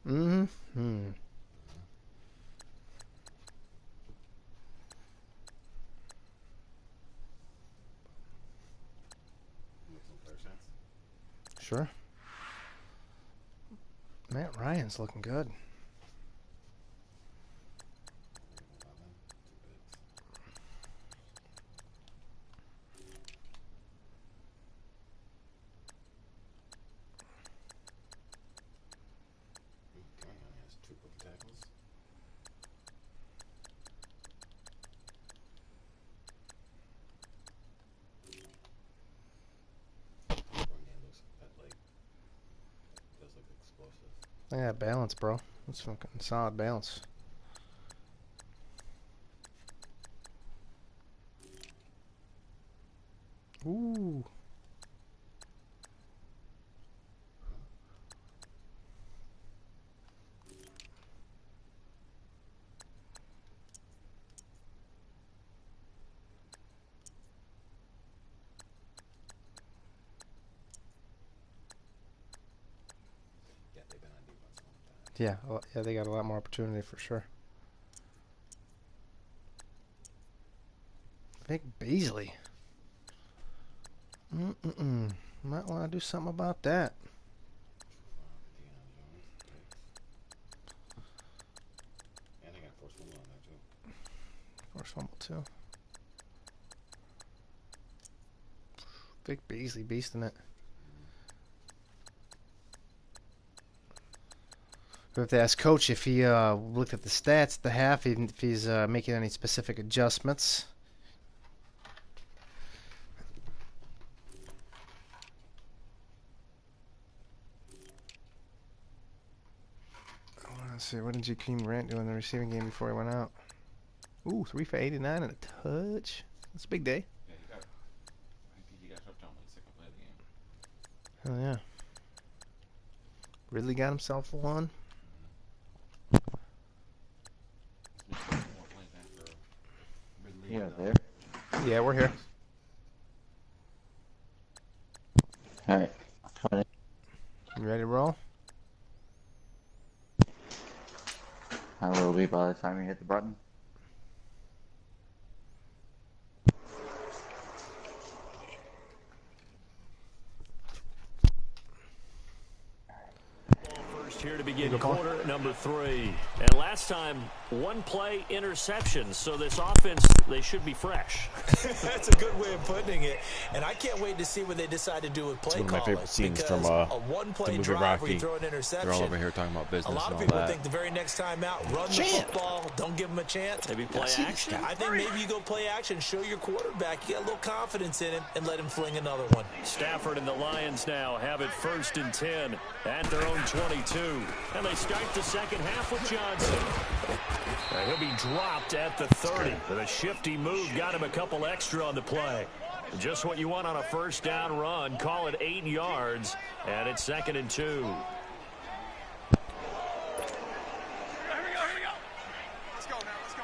Mm-hmm. Sure. Matt Ryan's looking good. Yeah, balance, bro. That's fucking solid balance. Ooh. Yeah, yeah, they got a lot more opportunity for sure. Vic Beasley. Might want to do something about that. And I got force fumble on that too. Force fumble too. Vic Beasley beasting it. We have to ask Coach if he looked at the stats at the half, if he's making any specific adjustments. Let's see, what did Jakeem Grant do in the receiving game before he went out? Ooh, 3 for 89 and a touch. That's a big day. Yeah, he got touchdown like second play of the game. Oh, yeah. Ridley got himself one. Yeah, there. Yeah, we're here. Alright. You ready to roll? I will be by the time you hit the button. Here to begin quarter number 3. And last time, one play interception. So this offense, they should be fresh. That's a good way of putting it. And I can't wait to see what they decide to do with play calling. It's one of my favorite scenes from a one-play drive where you throw an interception. They're all over here talking about business. A lot of and all people that. think the very next time out, run the football, don't give them a chance. Maybe play action. I think maybe you go play action, show your quarterback, you get a little confidence in him, and let him fling another one. Stafford and the Lions now have it 1st and 10 at their own 22. And they start the second half with Johnson. He'll be dropped at the 30. With a shifty move, got him a couple extra on the play. Just what you want on a first down run. Call it 8 yards, and it's 2nd and 2. Here we go. Let's go now. Let's go.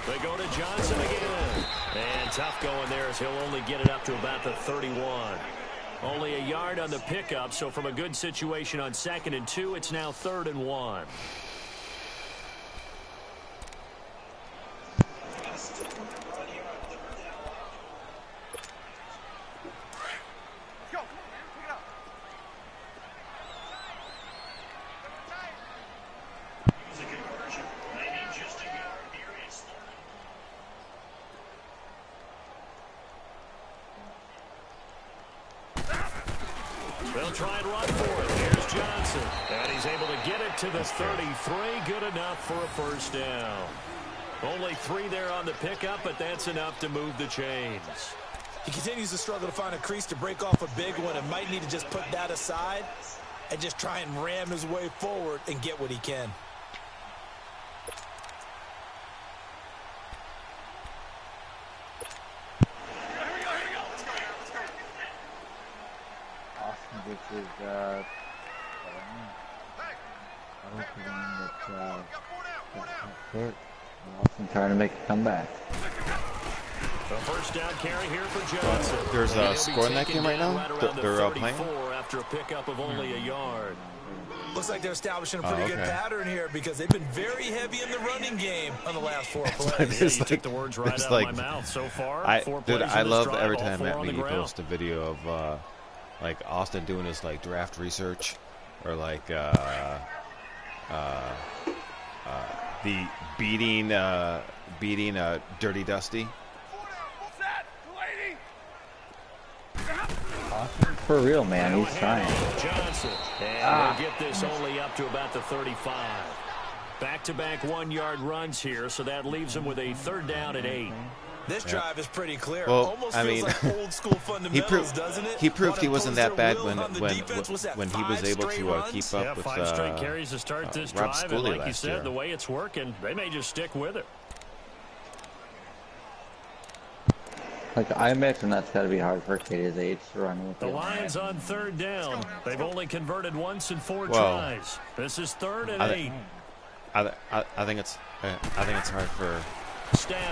They go to Johnson again. And tough going there as he'll only get it up to about the 31. Only a yard on the pickup, so from a good situation on 2nd and 2, it's now 3rd and 1. They'll try and run for it. Here's Johnson. And he's able to get it to the 33. Good enough for a first down. Only 3 there on the pickup, but that's enough to move the chains. He continues to struggle to find a crease to break off a big one and might need to just put that aside. and just try and ram his way forward and get what he can. Austin gets his, I don't think that hurt. Austin trying to make a comeback. The first down carry here for Johnson. There's a score in that game right now? They're playing? After a pickup of only a yard. Looks like they're establishing a pretty good pattern here because they've been very heavy in the running game on the last 4 plays. You took the words right out of my mouth so far. I love every time Matt Meany posts a video of like Austin doing his like draft research, or like the beating Dirty Dusty. For real, man, he's trying. Johnson, and they get this only up to about the 35. Back-to-back 1-yard runs here, so that leaves them with a 3rd down and 8. This drive is pretty clear. Well, almost I feels mean, like old school fundamentals, doesn't it? He proved he wasn't that bad when he was able to keep up with 5 straight carries to start this drive, and like you said, the way it's working, they may just stick with it. Like, I imagine that's got to be hard for a kid his age to run with The Lions on 3rd down. They've only converted once in 4 tries. This is 3rd and 8. I think it's hard for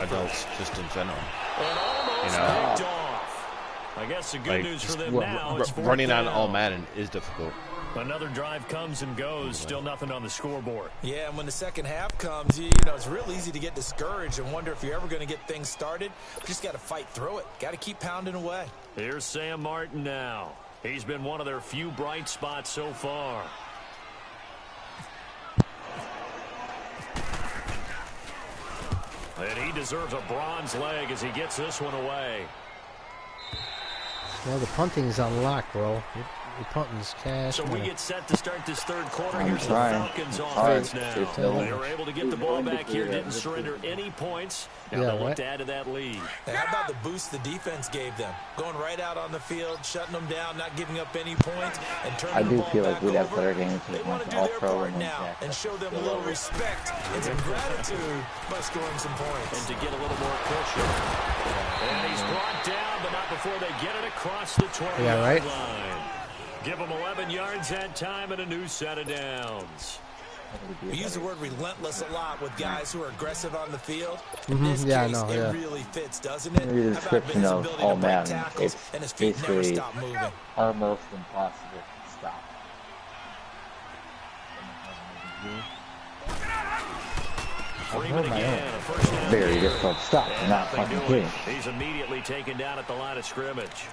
adults just in general. And almost picked off. I guess the good news for them now is running on all Madden is difficult. Another drive comes and goes, still nothing on the scoreboard. Yeah, and when the second half comes, you know, it's real easy to get discouraged and wonder if you're ever going to get things started. You just got to fight through it. Got to keep pounding away. Here's Sam Martin now. He's been one of their few bright spots so far. And he deserves a bronze leg as he gets this one away. Well, the punting's unlocked, bro. The punting's cash. So we get set to start this 3rd quarter. Here's the Falcons offense now. They were able to get the ball back here, didn't surrender any points. Now they'll look to add to that lead. How about the boost the defense gave them? Going right out on the field, shutting them down, not giving up any points, and turning the ball back over. I do feel like we'd have better games. They want to do their part now and show them a little respect and some gratitude by scoring some points. And to get a little more cushion. And he's brought down, but not before they get it across the 20-yard line. Give them 11 yards that time and a new set of downs. We use the word relentless a lot with guys who are aggressive on the field. Yeah, I know. It really fits, doesn't it? The description of all Madden, it's basically almost impossible to stop. Very difficult to stop. I'm not fucking kidding. He's immediately taken down at the line of scrimmage.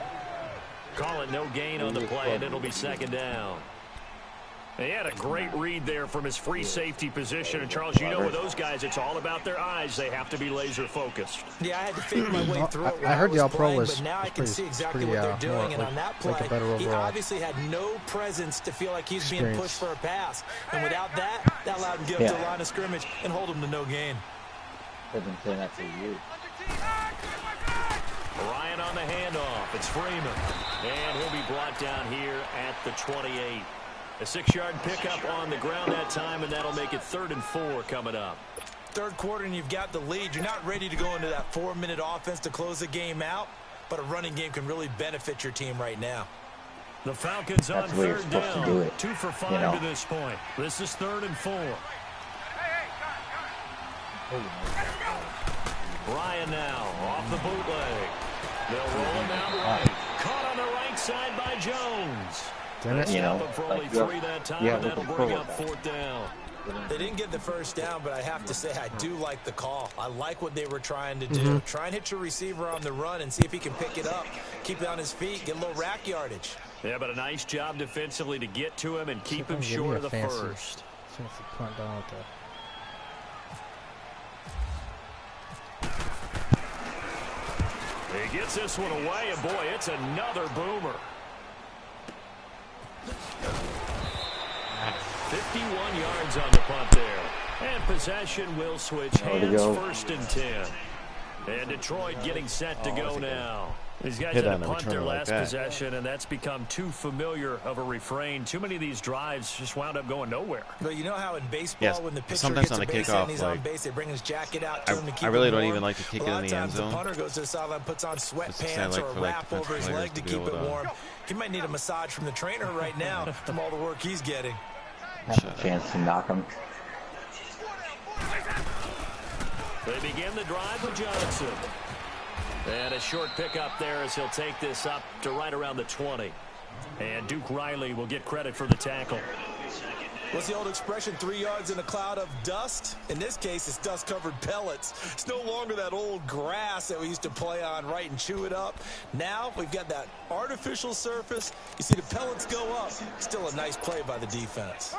Call it no gain on the play, and it'll be 2nd down. He had a great read there from his free safety position. And, Charles, you know with those guys, it's all about their eyes. They have to be laser-focused. Yeah, I had to figure my way through it. I heard the All-Pro was now I can see exactly what they're doing. And on that play, he obviously had no presence to feel like he's being pushed for a pass. And without that, that allowed him to get up to the line of scrimmage and hold him to no gain. I've been saying that for you. Ryan on the handoff. It's Freeman. And he'll be brought down here at the 28. A 6-yard pickup on the ground that time, and that'll make it 3rd and 4 coming up. 3rd quarter, and you've got the lead. You're not ready to go into that 4-minute offense to close the game out, but a running game can really benefit your team right now. The Falcons on 3rd down. 2 for 5 to this point. This is 3rd and 4. Ryan now off the bootleg. They'll roll him out right. Caught on the right side by Jones. Stop him for only 3 that time, and that'll bring up 4th down. They didn't get the first down, but I have to say I do like the call. I like what they were trying to do. Try and hit your receiver on the run and see if he can pick it up. Keep it on his feet, get a little rack yardage. Yeah, but a nice job defensively to get to him and keep him short of the first. He gets this one away, and boy, it's another boomer. 51 yards on the punt there. And possession will switch hands, 1st and 10. And Detroit getting set to go now. These guys had to punt their last possession, and that's become too familiar of a refrain. Too many of these drives just wound up going nowhere. But you know how in baseball, when the pitcher sometimes gets on a a base kickoff, and he's on base, they bring his jacket out to him to keep I really him don't warm. even like to kick it in the end zone. The punter goes to the sideline, puts on sweatpants or a wrap over his leg to keep it warm. He might need a massage from the trainer right now from all the work he's getting. Have a chance to knock him. They begin the drive with Johnson. And a short pickup there as he'll take this up to right around the 20. And Duke Riley will get credit for the tackle. What's the old expression, 3 yards in a cloud of dust? In this case, it's dust-covered pellets. It's no longer that old grass that we used to play on, right, and chew it up. Now we've got that artificial surface. You see the pellets go up. Still a nice play by the defense.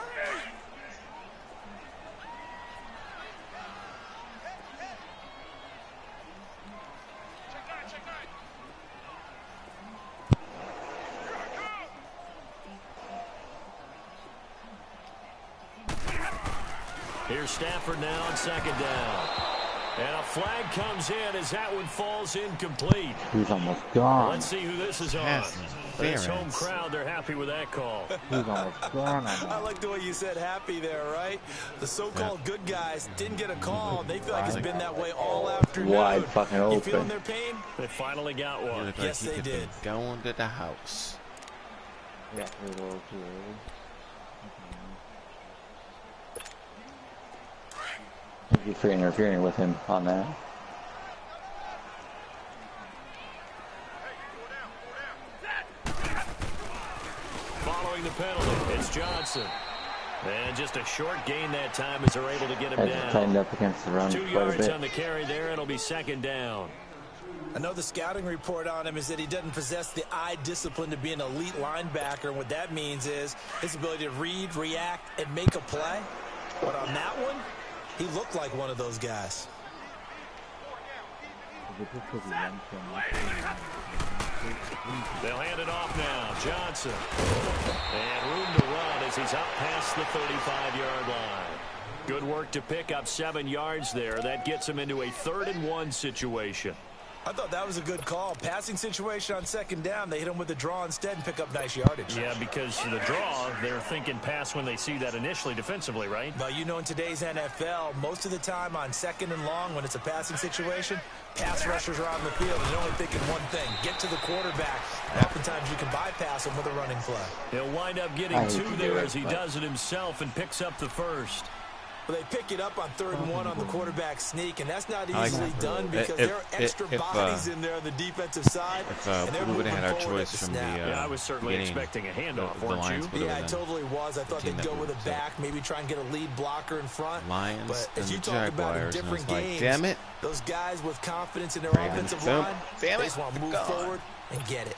Here's Stafford now on second down. And a flag comes in as that one falls incomplete. He's almost gone. Let's see who this is on. This home crowd, they're happy with that call. He's almost gone. I like the way you said happy there, right? The so-called good guys didn't get a call. They feel like it's been that way all afternoon. Wide fucking open. You feeling their pain? They finally got one. Yes, they did. Going to the house. Yeah, a little too early. Thank you for interfering with him on that. Following the penalty, it's Johnson. And just a short gain that time as they're able to get him down. Tightened up against the run 2 yards on the carry there. It'll be second down. I know the scouting report on him is that he doesn't possess the eye discipline to be an elite linebacker. And what that means is his ability to read, react, and make a play. But on that one, he looked like one of those guys. They'll hand it off now. Johnson. And room to run as he's up past the 35-yard line. Good work to pick up 7 yards there. That gets him into a 3rd-and-1 situation. I thought that was a good call. Passing situation on second down. They hit him with the draw instead and pick up nice yardage. Yeah, because the draw, they're thinking pass when they see that initially defensively, right? Well, you know, in today's NFL, most of the time on second and long, when it's a passing situation, pass rushers are on the field and they're only thinking one thing, get to the quarterback. And oftentimes you can bypass him with a running play. He'll wind up getting 2 there as he does it himself and picks up the first. Well, they pick it up on 3rd and 1 on the quarterback sneak, and that's not easily done because there are extra bodies in there on the defensive side. If we would have had our choice from the I was certainly expecting a handoff, weren't you? Yeah, I totally was. I thought they'd go with a back, maybe try and get a lead blocker in front. Lions but as you and talk about in Jaguars, different like, games, damn it. those guys with confidence in their offensive line, they just want to move forward and get it.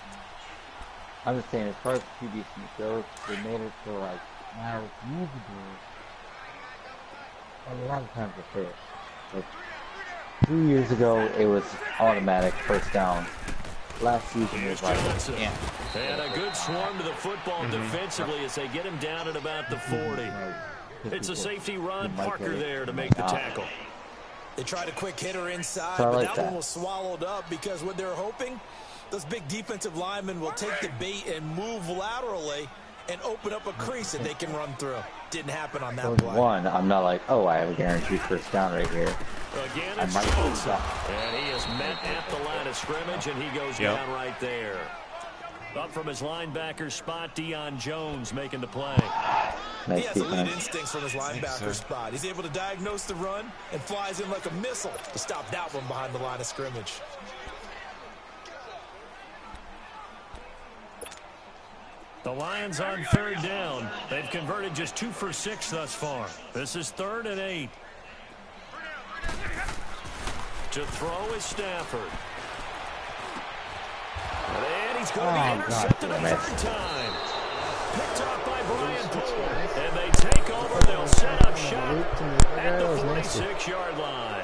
I'm just saying, as far as QB sneak goes, they made it so, like, now years ago, a lot of times it fails. Like, 2 years ago, it was automatic first down. Last season, it was like, yeah. And a good swarm to the football defensively as they get him down at about the 40. It's a safety run. Parker there to make the tackle. They tried a quick hitter inside, but that one was swallowed up because what they're hoping, those big defensive linemen will take the bait and move laterally and open up a crease that they can run through. Didn't happen on that play. One, I'm not like, oh, I have a guaranteed first down right here. Again, it's Johnson. And he is met at the line of scrimmage, and he goes down right there. Up from his linebacker spot, Deion Jones making the play. Nice he has elite instincts from his linebacker spot. He's able to diagnose the run and flies in like a missile to stop that one behind the line of scrimmage. The Lions on 3rd down. They've converted just 2 for 6 thus far. This is 3rd and 8. To throw is Stafford. And he's going to be intercepted a 3rd time. Picked off by Brian Poole. And they take over. They'll set up shop at the 46-yard line.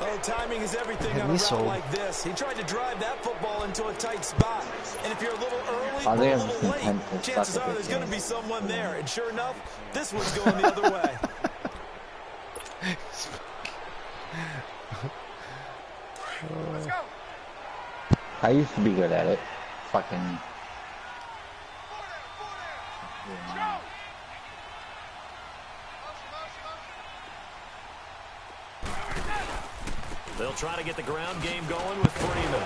Oh, timing is everything on a route like this. He tried to drive that football into a tight spot. And if you're a little early or a little late, chances are there's going to be someone there. And sure enough, this one's going the other way. Let's go. I used to be good at it. Fucking. They'll try to get the ground game going with Freeman.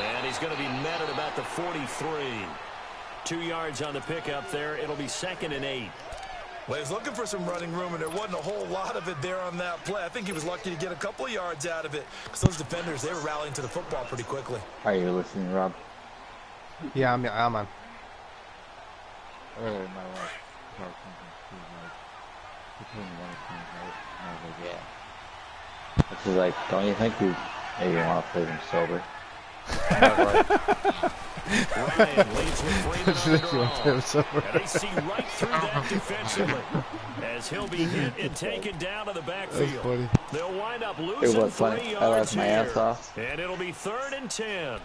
And he's going to be met at about the 43. 2 yards on the pickup there. It'll be 2nd and 8. Well, he was looking for some running room, and there wasn't a whole lot of it there on that play. I think he was lucky to get a couple of yards out of it because those defenders, they were rallying to the football pretty quickly. Are you listening, Rob? Yeah, I'm on. Earlier, my wife said something. She was like, "You told me one thing, right?" And I was like, "Yeah." And she's like, "Don't you think you maybe want to play them sober?" And I was like, Ryan leads with Freeman on the draw. And they see right through that defensively as he'll be hit and taken down to the backfield. They'll wind up losing it was funny. 3 I yards laughed my ass off. and it'll be 3rd and 10.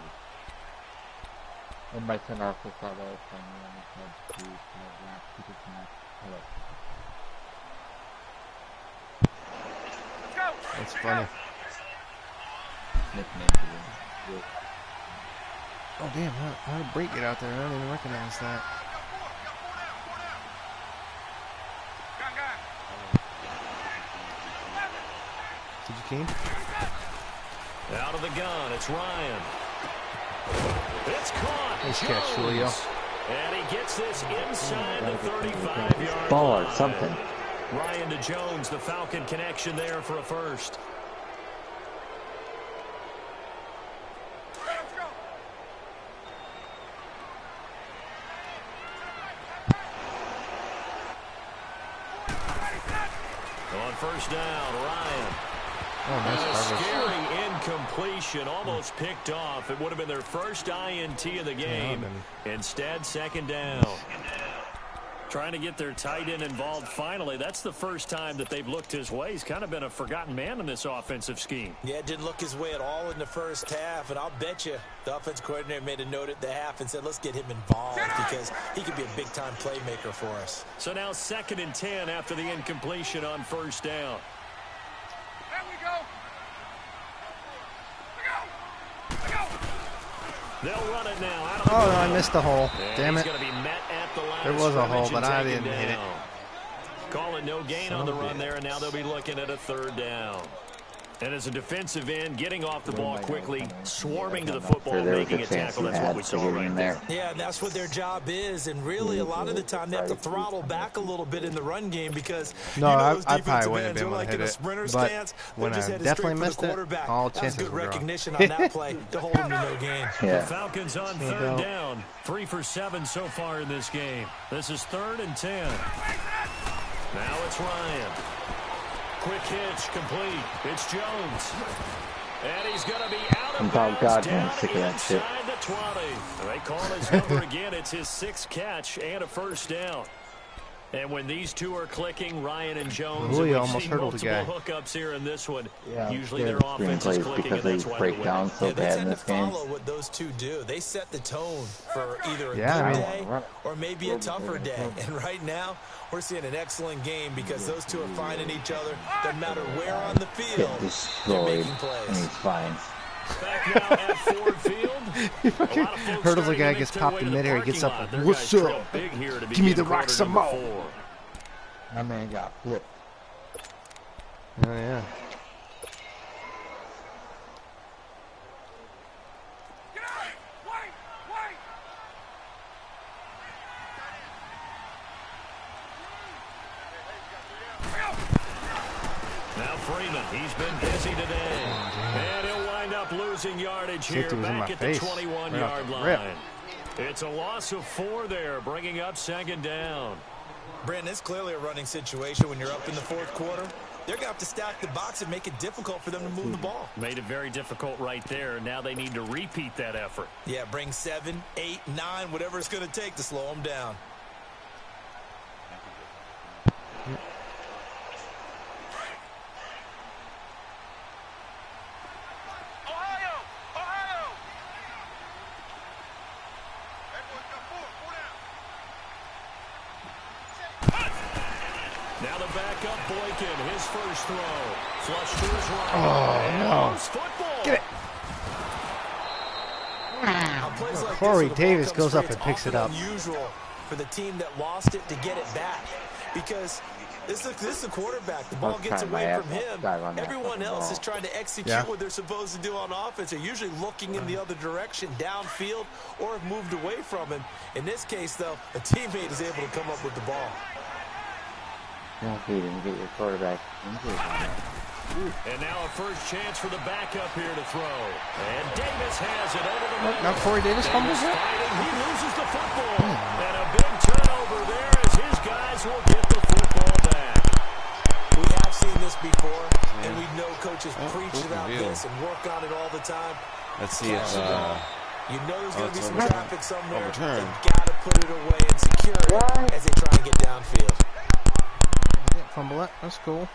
And my son also thought that was funny when he said, "Please, That's funny. nickname for him. Oh damn! How did Brake get out there? I don't even recognize that. Did you Keen? Out of the gun, it's Ryan. It's caught. Nice catch, Julio. And he gets this inside the 35-yard Ball line. or something. Ryan to Jones, the Falcon connection there for a first. On first down, Ryan. Oh, nice A coverage. scary incompletion, almost picked off. It would have been their first INT of the game. Instead, 2nd down. Trying to get their tight end involved finally. That's the first time that they've looked his way. He's kind of been a forgotten man in this offensive scheme. Yeah, it didn't look his way at all in the first half, and I'll bet you the offense coordinator made a note at the half and said, let's get him involved because he could be a big-time playmaker for us. So now 2nd and 10 after the incompletion on first down. There we go. They'll run it now. Out of the Oh no, gun. I missed the hole. And Damn he's it. going to be met at the line There of was a scrimmage hole, and but I taken didn't hit it. down. Call it no gain on the run there, and now they'll be looking at a 3rd down. And as a defensive end, getting off the ball quickly, swarming to the football, making a tackle, that's what we saw right there. Yeah, and that's what their job is, and really a lot of the time they have to throttle back a little bit in the run game because No, those I defensive probably wouldn't have ends been are able to like hit in a it. sprinter But stance. when They're just I headed definitely straight missed for the it, quarterback. all That was chances good were gone. recognition on that play to hold them to no gain. The Yeah. Falcons on 3rd down. 3 for 7 so far in this game. This is 3rd and 10. Now it's Ryan. Quick hitch, complete. It's Jones. And he's going to be out of bounds goddamn down sick of that shit. inside the 20. They call his number again. It's his 6th catch and a first down. And when these two are clicking, Ryan and Jones, Julio we've almost seen hurdled the multiple guy. hookups here in this one. Yeah, Usually yeah, their the offense is screenplays clicking, because and that's they why break they're down winning. so Yeah, they bad in tend to this game. follow what those two do. They set the tone for either a Yeah, I good mean- day or maybe a tougher day. And right now, we're seeing an excellent game because those two are finding each other. No matter where on the Get field, they're destroyed, making and plays. he's fine. Back now at Ford Field. A lot of folks Hurdles the starting guy, to gets make their popped way in to the midair, he parking gets up lot. and, Their "What's guys up? trail big here to Give me begin the rock quarter some number more." 4. My man got flipped. Oh yeah. Get out! Wait! Wait! Now Freeman, he's been busy today. And he'll wind up losing yardage here Safety was in my back at the face. 21-yard Right off the rip. line. It's a loss of 4 there, bringing up 2nd down. Brandon, it's clearly a running situation when you're up in the fourth quarter. They're going to have to stack the box and make it difficult for them to move the ball. Made it very difficult right there. Now they need to repeat that effort. Yeah, bring 7, 8, 9, whatever it's going to take to slow them down. Ohio! Ohio! Everyone come forward. Four down. Now the backup Boykin, his first throw. Flush to his right. Oh, no. Football. Get it. on plays like Corey this, Davis goes up and picks it up. Unusual for the team that lost it to get it back, because this is the quarterback. The ball gets away from him. Everyone else is trying to execute what they're supposed to do on offense. They're usually looking in the other direction, downfield, or have moved away from him. In this case, though, a teammate is able to come up with the ball. You didn't get your quarterback injured. And now a first chance for the backup here to throw. And Davis has it over the middle. Now Corey Davis fumbles it. He loses the football. And a big turnover there as his guys will get the football back. We have seen this before, and we know coaches preach about this and work on it all the time. Let's see if you know there's going to be some traffic somewhere. overturned. They've got to put it away and secure it as they try and get downfield. Fumble it. That's cool.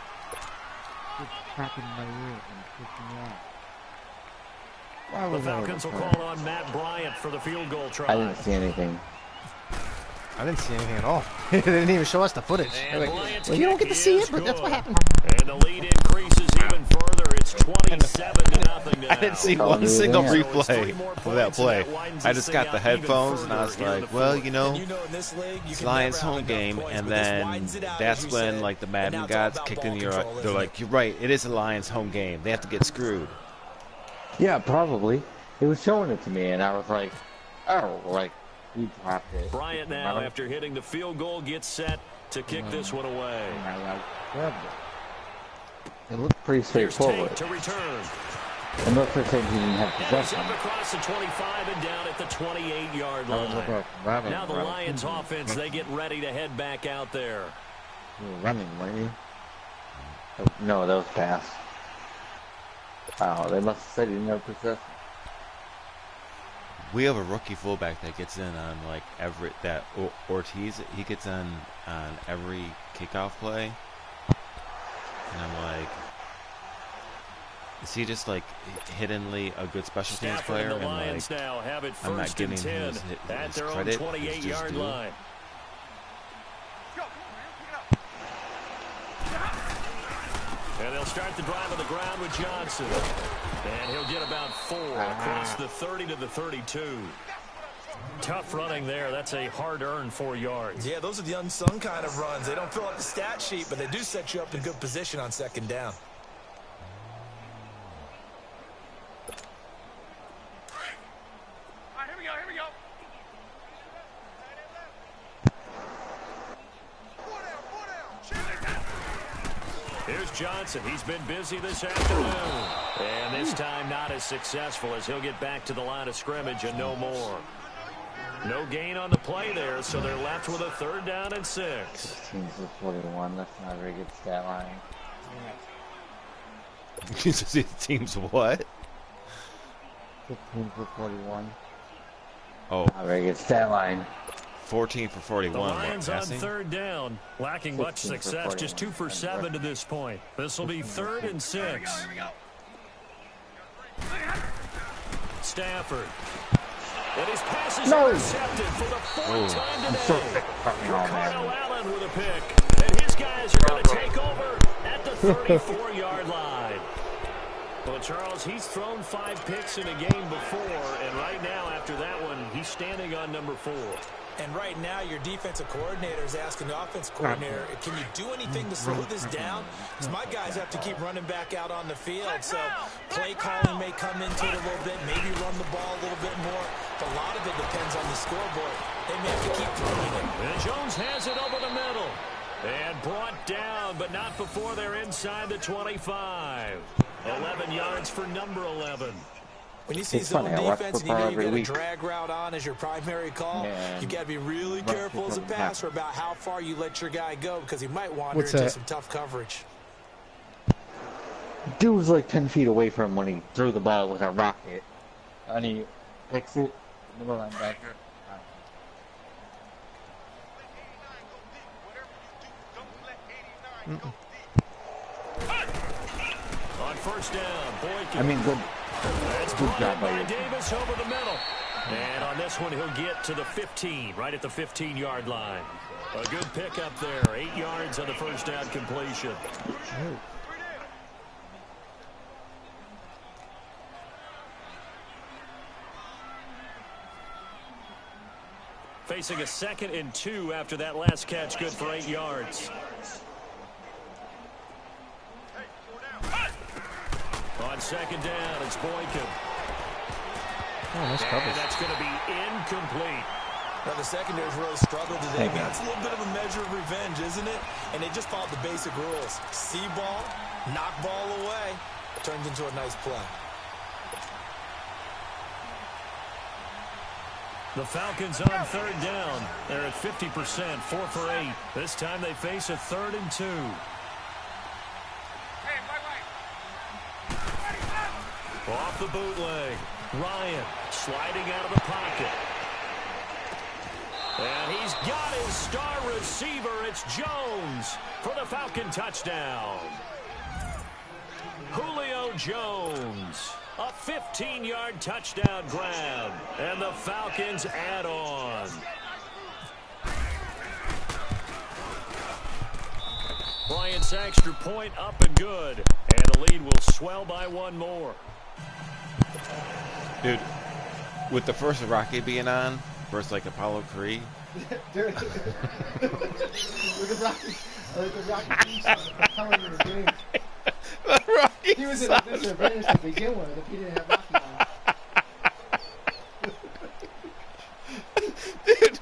The Falcons will call on Matt Bryant for the field goal try. I didn't see anything. I didn't see anything at all. They didn't even show us the footage. Like, well, you don't get to see it, but that's what happened. And the lead increases even further. It's 27-0 now. I didn't see one single replay of that play. I just got the headphones and I was like, well, you know, it's Lions home game, and then that's when like the Madden gods kicked in your. They're like, you're right, it is a Lions home game. They have to get screwed. Yeah, probably. It was showing it to me, and I was like, oh, like. He dropped it. Bryant now, after hitting the field goal, gets set to kick this one away. It looked pretty straightforward. To return. And looked like he didn't have possession. Up across the 25 and down at the 28-yard line. Now the Lions offense, they get ready to head back out there. You were running, weren't you? Oh, no, that was pass. Oh, they must have said he didn't have possession. We have a rookie fullback that gets in on like every Ortiz. He gets in on every kickoff play, and I'm like, is he just like hiddenly a good special teams player? And like, now have it I'm not giving him his at their credit. own 28-yard line. And they'll start the drive on the ground with Johnson. And he'll get about 4 across the 30 to the 32. Tough running there. That's a hard-earned 4 yards. Yeah, those are the unsung kind of runs. They don't fill out the stat sheet, but they do set you up in good position on second down. All right, here we go, here we go. Here's Johnson. He's been busy this afternoon. And this time not as successful as he'll get back to the line of scrimmage and no more. No gain on the play there, so they're left with a 3rd down and 6. 16 for 41. That's not a very good stat line. The team's what? 15 for 41. Oh, Not a very good stat line. 14 for 41. The Lions on passing? 3rd down, lacking much success, just 2 for 7 to this point. This will be 3rd and 6. Stafford. And his pass is intercepted for the 4th time today. Ricardo Allen with a pick. And his guys are going to take over at the 34-yard line. Well, Charles, he's thrown 5 picks in a game before, and right now, after that one, he's standing on number 4. And right now, your defensive coordinator is asking the offense coordinator, can you do anything to slow this down? Because my guys have to keep running back out on the field. So play calling may come into it a little bit, maybe run the ball a little bit more. But a lot of it depends on the scoreboard. They may have to keep throwing it. And Jones has it over the middle. And brought down, but not before they're inside the 25. 11 yards for number 11. When you see zone defense and you know you got a drag route on as your primary call, you got to be really careful as a passer about how far you let your guy go, because he might wander into some tough coverage. Dude was like 10 feet away from him when he threw the ball like a rocket. And he picks it, middle linebacker. On 1st down, Boykin. I mean, good. That's good job by Davis over the middle. And on this one, he'll get to the 15, right at the 15-yard line. A good pickup there. 8 yards on the 1st down completion. Facing a 2nd and 2 after that last catch, good for 8 yards. On 2nd down, it's Boykin. Oh, nice coverage. And that's going to be incomplete. Now, the secondary's really struggled today. That's a little bit of a measure of revenge, isn't it? And they just followed the basic rules. See ball, knock ball away. Turns into a nice play. The Falcons on 3rd down. They're at 50%, 4 for 8. This time they face a 3rd and 2. Off the bootleg. Ryan sliding out of the pocket. And he's got his star receiver. It's Jones for the Falcon touchdown. Julio Jones. A 15-yard touchdown grab. And the Falcons add on. Bryant's extra point up and good. And the lead will swell by 1 more. Dude, with the first Rocky being on, versus like Apollo Creed. Dude, look at Rocky. Look at Rocky. Coming in the game. Rocky He was in a disadvantage to begin with if he didn't have Rocky on. Dude,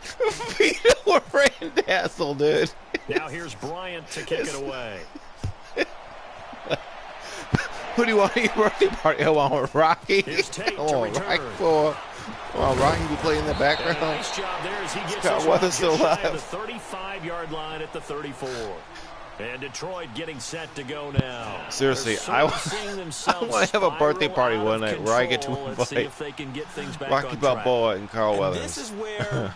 Vito Randazzo, dude. Now here's Bryant to kick it away. Who do you want at your birthday party? I want Rocky. Here's Tate Come to on, return. Rocky for. Come on, Rocky be playing in the background. Nice job there as he gets Scott us Weather's still just shy of alive. the 35-yard line at the 34. And Detroit getting set to go now. Seriously, I want to have a birthday party one night where I get to invite Rocky Balboa and Carl Weathers. This is where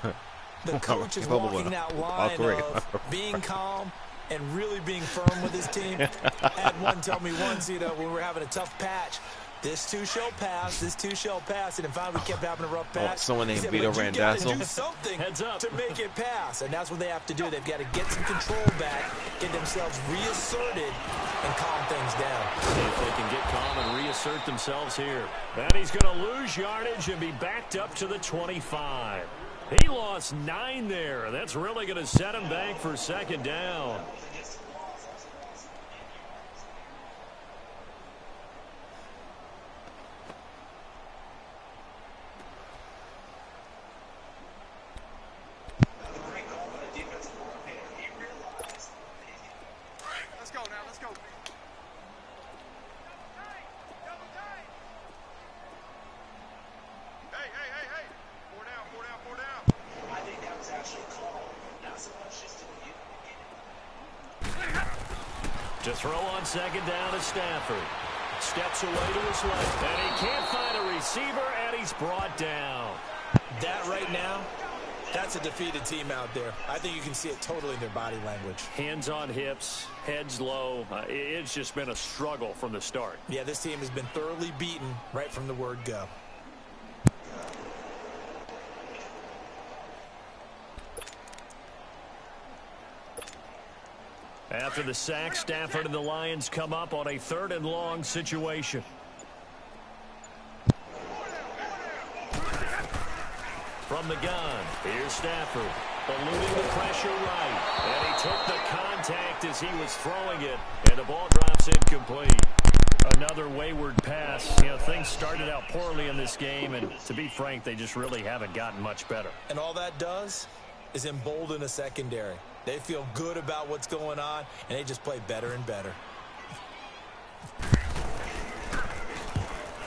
the coach is walking that line of being calm and really being firm with his team. I had one tell me once, when we were having a tough patch, this too shall pass, this too shall pass, and finally we kept having a rough patch. Someone named said, Vito but you gotta Randazzo. do something Heads up. to make it pass, and that's what they have to do. They've got to get some control back, get themselves reasserted, and calm things down. See if they can get calm and reassert themselves here. And he's going to lose yardage and be backed up to the 25. He lost 9 there. That's really going to set him back for 2nd down. Let's go now, let's go. Hey. 4 down. I think that was actually a call, not so much just To throw on 2nd down is Stafford. Steps away to his left, and he can't find a receiver, and he's brought down. that right now. That's a defeated team out there. I think you can see it totally in their body language. Hands on hips, heads low. It's just been a struggle from the start. Yeah, this team has been thoroughly beaten right from the word go. After the sack, Stafford and the Lions come up on a 3rd and long situation. From the gun, here's Stafford, eluding the pressure right. And he took the contact as he was throwing it, and the ball drops incomplete. Another wayward pass. Things started out poorly in this game, and to be frank, they just really haven't gotten much better. And all that does is embolden a secondary. They feel good about what's going on, and they just play better and better.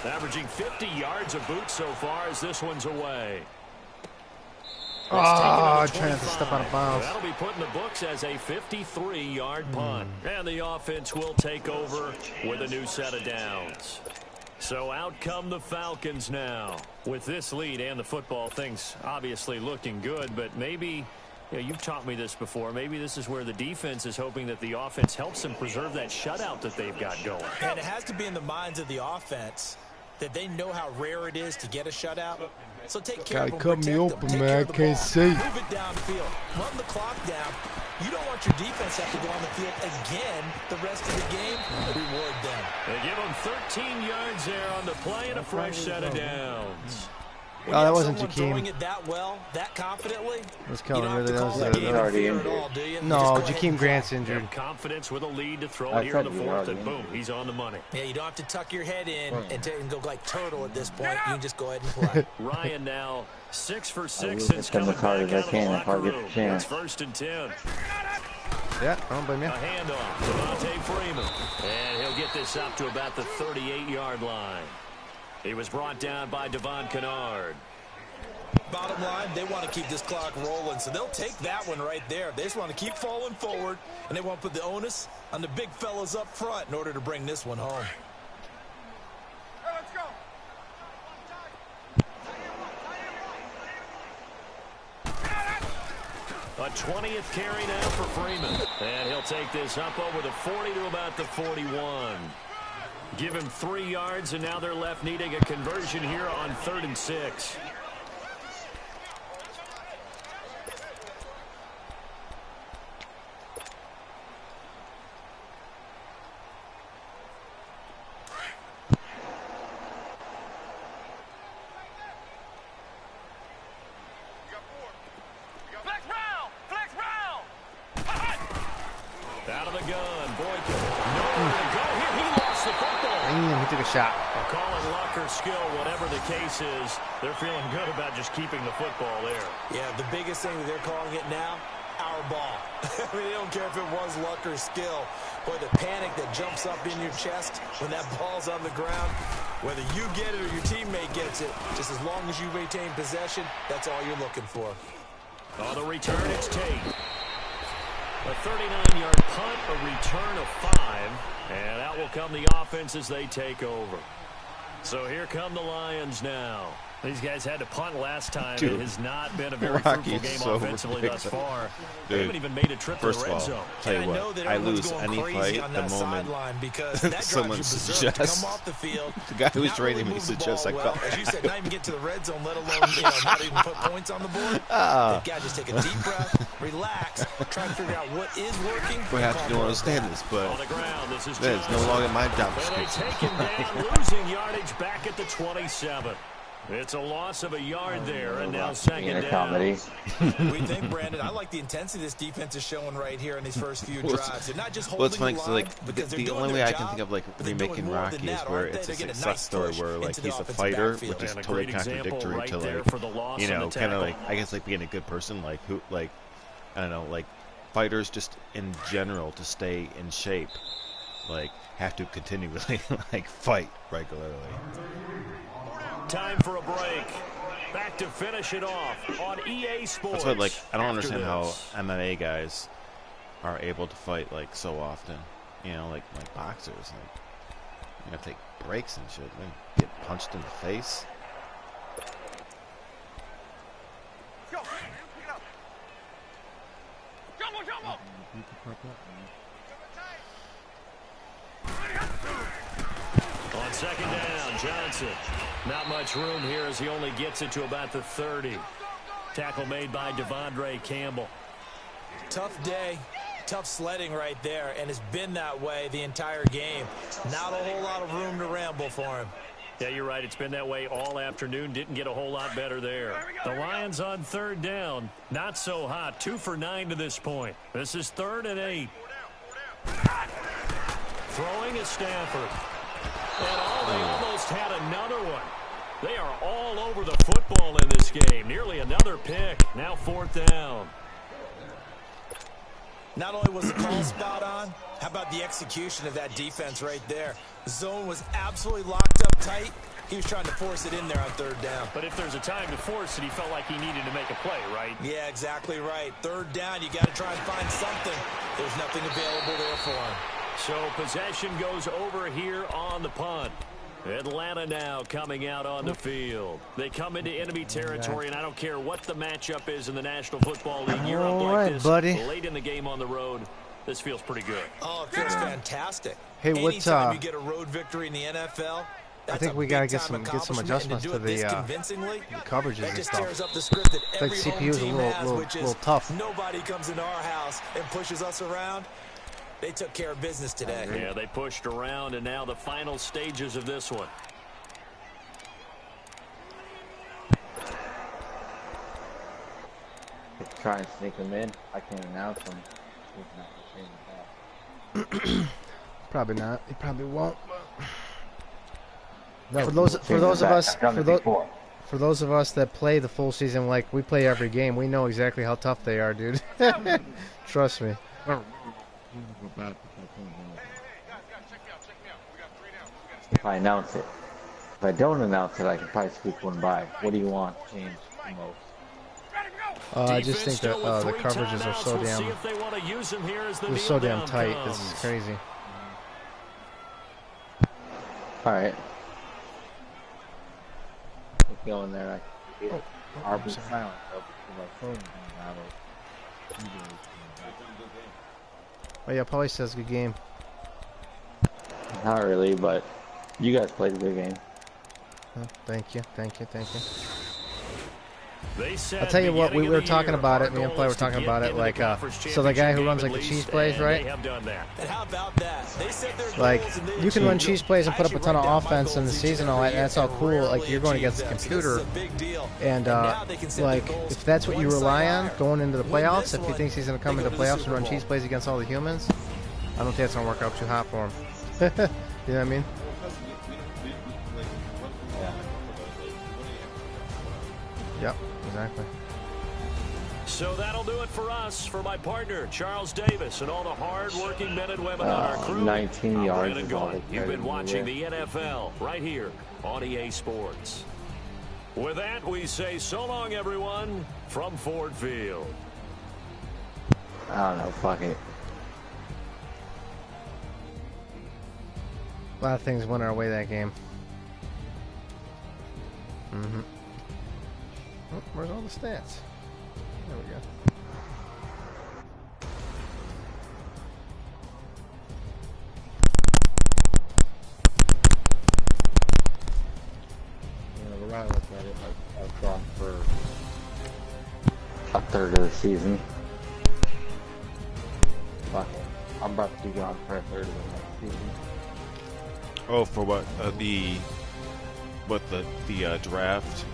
Averaging 50 yards a boot so far as this one's away. Oh, trying to step out of bounds. That'll be put in the books as a 53-yard punt. And the offense will take over with a new set of downs. So out come the Falcons now. With this lead and the football, things obviously looking good, but maybe, you've taught me this before, maybe this is where the defense is hoping that the offense helps them preserve that shutout that they've got going. And it has to be in the minds of the offense that they know how rare it is to get a shutout. So take care of them, cut me protect open, them, take man. care I of the can't ball. see. Move it downfield. Run the clock down. You don't want your defense to have to go on the field again the rest of the game. Reward them. They give them 13 yards there on the play and a fresh set of downs. Oh, that wasn't Jakeem. Throwing it that well, that confidently. That's Kellen Ridley. That was already injured. No, Jakeem Grant's injured. Confidence with a lead to throw it here in the fourth, and boom, he's on the money. Yeah, you don't have to tuck your head in and go like turtle at this point. You can just go ahead and play. Ryan now 6 for 6 I will since hit them coming as hard back as I out of the can if I locker get the room. chance. It's 1st and 10. Yeah, I don't blame you. A handoff to Devontae Freeman. And he'll get this up to about the 38-yard line. He was brought down by Devon Kennard. Bottom line, they want to keep this clock rolling, so they'll take that one right there. They just want to keep falling forward, and they want to put the onus on the big fellas up front in order to bring this one home. Hey, let's go. A 20th carry now for Freeman. And he'll take this up over the 40 to about the 41. Give him 3 yards, and now they're left needing a conversion here on 3rd and 6. Out of the gun. Boykin. Nowhere to go here. He lost the football. Damn, he took a shot. Well, call it luck or skill, whatever the case is, they're feeling good about just keeping the football there. Yeah, the biggest thing that they're calling it now, our ball. I mean, they don't care if it was luck or skill. Boy, the panic that jumps up in your chest when that ball's on the ground, whether you get it or your teammate gets it, just as long as you maintain possession, that's all you're looking for. On the return, it's Tate. A 39-yard punt, a return of 5, and out will come the offense as they take over. So here come the Lions now. These guys had to punt last time. Dude, it has not been a very fruitful game so offensively ridiculous. thus far. Dude, they haven't even made a trip to the red zone. Tell you what, I lose any fight the moment someone suggests, the guy who's trading me suggests I fell. As you said, not even get to the red zone, let alone not even put points on the board. That guy just take a deep breath, relax, try to figure out what is working. We have to understand this, but on the ground, this is that is no longer my job They description. take him down, losing yardage back at the 27. It's a loss of a yard there, and now second down. We think, Brandon, I like the intensity this defense is showing right here in these first few drives. They're not just holding the line, because the only way I can think of like remaking Rocky is where it's a success story where like he's a fighter, which is totally contradictory to like, you know, kind of like I guess like being a good person, like who like I don't know, like fighters just in general to stay in shape, like have to continually like fight regularly. Time for a break. Back to finish it off on EA Sports. That's what, like, I don't understand how MMA guys are able to fight like so often. You know, like boxers, like you gotta take breaks and shit. They get punched in the face. Go. Pick it up. Jumbo, jumbo. On second down, Johnson. Not much room here as he only gets it to about the 30. Tackle made by Devondre Campbell. Tough day, tough sledding right there, and it's been that way the entire game. Not a whole lot of room to ramble for him. Yeah, you're right. It's been that way all afternoon. Didn't get a whole lot better there. The Lions on third down. Not so hot. 2 for 9 to this point. This is 3rd and 8. Throwing is Stafford. And they almost had another one. They are all over the football in this game. Nearly another pick. Now 4th down. Not only was the call spot on, how about the execution of that defense right there? The zone was absolutely locked up tight. He was trying to force it in there on 3rd down. But if there's a time to force it, he felt like he needed to make a play, right? Yeah, exactly right. 3rd down, you got to try and find something. There's nothing available there for him. So possession goes over here on the punt. Atlanta now coming out on the field. They come into enemy territory, and I don't care what the matchup is in the National Football League. You're up like this late in the game on the road. This feels pretty good. Oh, it feels fantastic. Hey, what's Anytime you get a road victory in the NFL, I think we gotta get some adjustments to the coverages and stuff. It's like CPU's a little tough. Nobody comes into our house and pushes us around. They took care of business today. Yeah, they pushed around, and now the final stages of this one. Try and sneak them in. I can't announce them. Probably not. He probably won't. No, for those of us that play the full season, like we play every game, we know exactly how tough they are, dude. Trust me. If I announce it. If I don't announce it, I can probably squeak one by. What do you want change the most? I just think that the coverages are so damn tight. This is crazy. All right. Let's go in there. I'll be silent though because my phone is Oh yeah, Paulie says good game. Not really, but you guys played a good game. Oh, thank you. I'll tell you what, we were talking about it, me and Play were talking about it, like, so the guy who runs, like, the cheese plays, right? Like, you can run cheese plays and put up a ton of offense in the season, all that, and that's all cool, like, you're going against the computer, and, like, if that's what you rely on going into the playoffs, if he thinks he's going to come into playoffs and run cheese plays against all the humans, I don't think that's going to work out too hot for him. You know what I mean? Yep, exactly. So that'll do it for us. For my partner, Charles Davis, and all the hard-working men and women on our crew. 19 yards. You've been watching the NFL right here on EA Sports. With that, we say so long, everyone, from Ford Field. I don't know, fuck it. A lot of things went our way that game. Mm-hmm. Oh, where's all the stats? There we go. The way I look at it, I've gone for a third of the season. Fuck it. I'm about to be gone for a third of the next season. Oh, for what? The draft?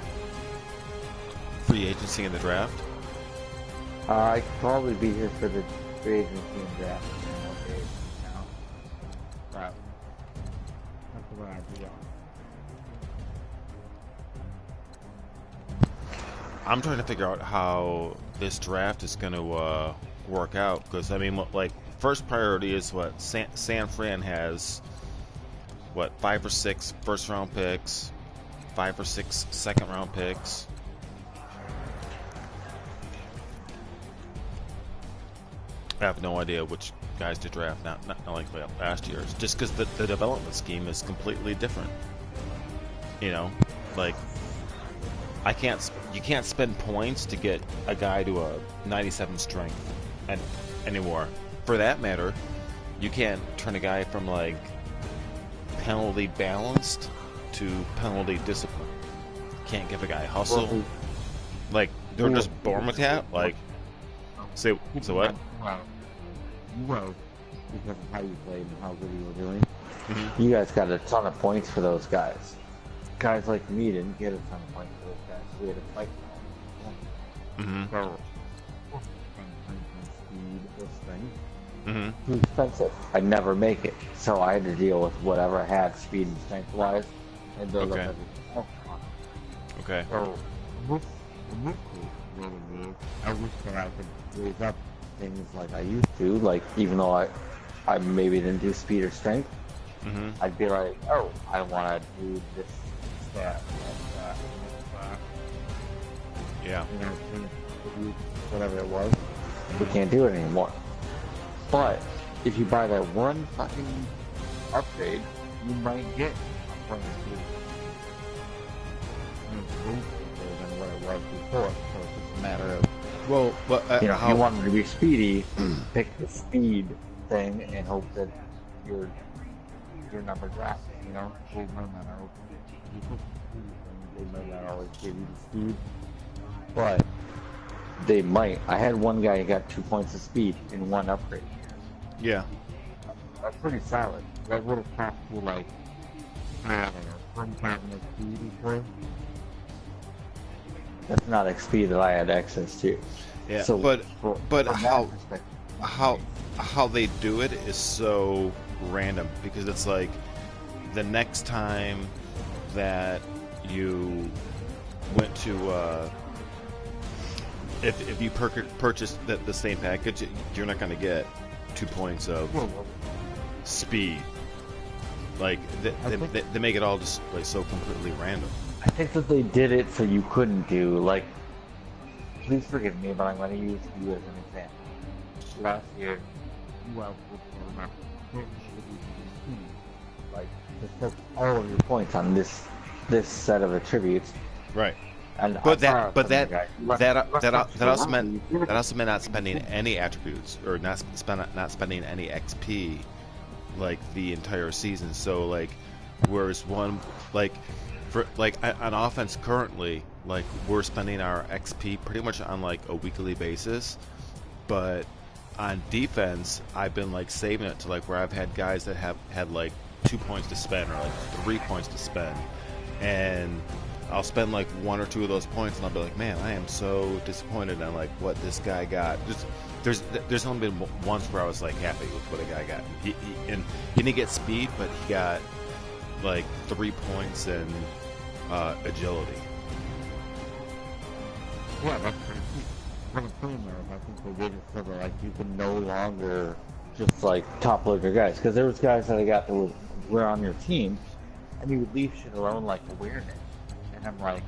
Free agency in the draft? I could probably be here for the free agency and draft in 1 day now. Right. That's where I'd be on. I'm trying to figure out how this draft is going to work out, because I mean, like, first priority is what San Fran has. What, 5 or 6 first-round picks, 5 or 6 second-round picks. I have no idea which guys to draft. Not like last year's, just because the development scheme is completely different. You know, like you can't spend points to get a guy to a 97 strength anymore. For that matter, you can't turn a guy from like penalty balanced to penalty discipline. Can't give a guy hustle. Like they're just born with that. Like, so what? Well, because of how you played and how good you were doing, you guys got a ton of points for those guys. Guys like me didn't get a ton of points for those guys. We had to fight for all. So, speed, this thing, too expensive. I'd never make it, so I had to deal with whatever I had, speed and strength wise, and build up everything else on it. Okay. So, I wish that I could raise up things like I used to, like even though I maybe didn't do speed or strength, I'd be like, oh, I want to do this stat, that, yeah, you know, whatever it was. We can't do it anymore. But if you buy that one fucking upgrade, you might get a point or two than what it was before. So it's just a matter of, well, but you know, if you wanted to be speedy, pick the speed thing and hope that your number drops. You know, they might not always give you the speed, but they might. I had one guy who got 2 points of speed in one upgrade. Yeah. That's pretty solid. That would have cost you like, I don't know, 25 more speed each way. That's not XP that I had access to. Yeah, So but from how that perspective, how they do it is so random because it's like the next time that you went to if you purchase the same package, you're not going to get 2 points of speed. Like they make it all just like so completely random. I think that they did it so you couldn't do like. Please forgive me, but I'm going to use you as an example. Last year, you outperformed like just took all of your points on this set of attributes. Right. And but that also meant not spending any attributes or not spending any XP like the entire season. So like whereas one like for like on offense currently like we're spending our XP pretty much on like a weekly basis, but on defense I've been like saving it to like where I've had guys that have had like 2 points to spend or like 3 points to spend, and I'll spend like 1 or 2 of those points and I'll be like, man, I am so disappointed on like what this guy got. There's only been once where I was like happy with what a guy got. He didn't get speed, but he got like 3 points and agility. Yeah, that's what I'm saying there. I think they did it so that like you can no longer just like top load your guys, because there was guys that I got that were on your team, and you would leave shit alone like awareness, and I'm like,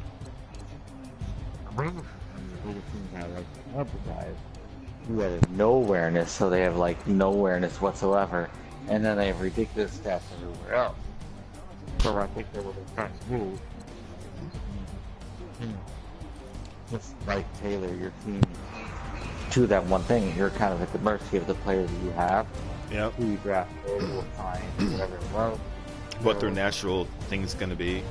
awareness is one of the biggest things I like to help the guys who have no awareness, so they have like no awareness whatsoever, and then they have ridiculous stats everywhere else. So I think that what they're trying to do, just like tailor your team to that one thing. You're kind of at the mercy of the players that you have. Yep. Who you draft or find, whatever. Well, what their natural thing's going to be.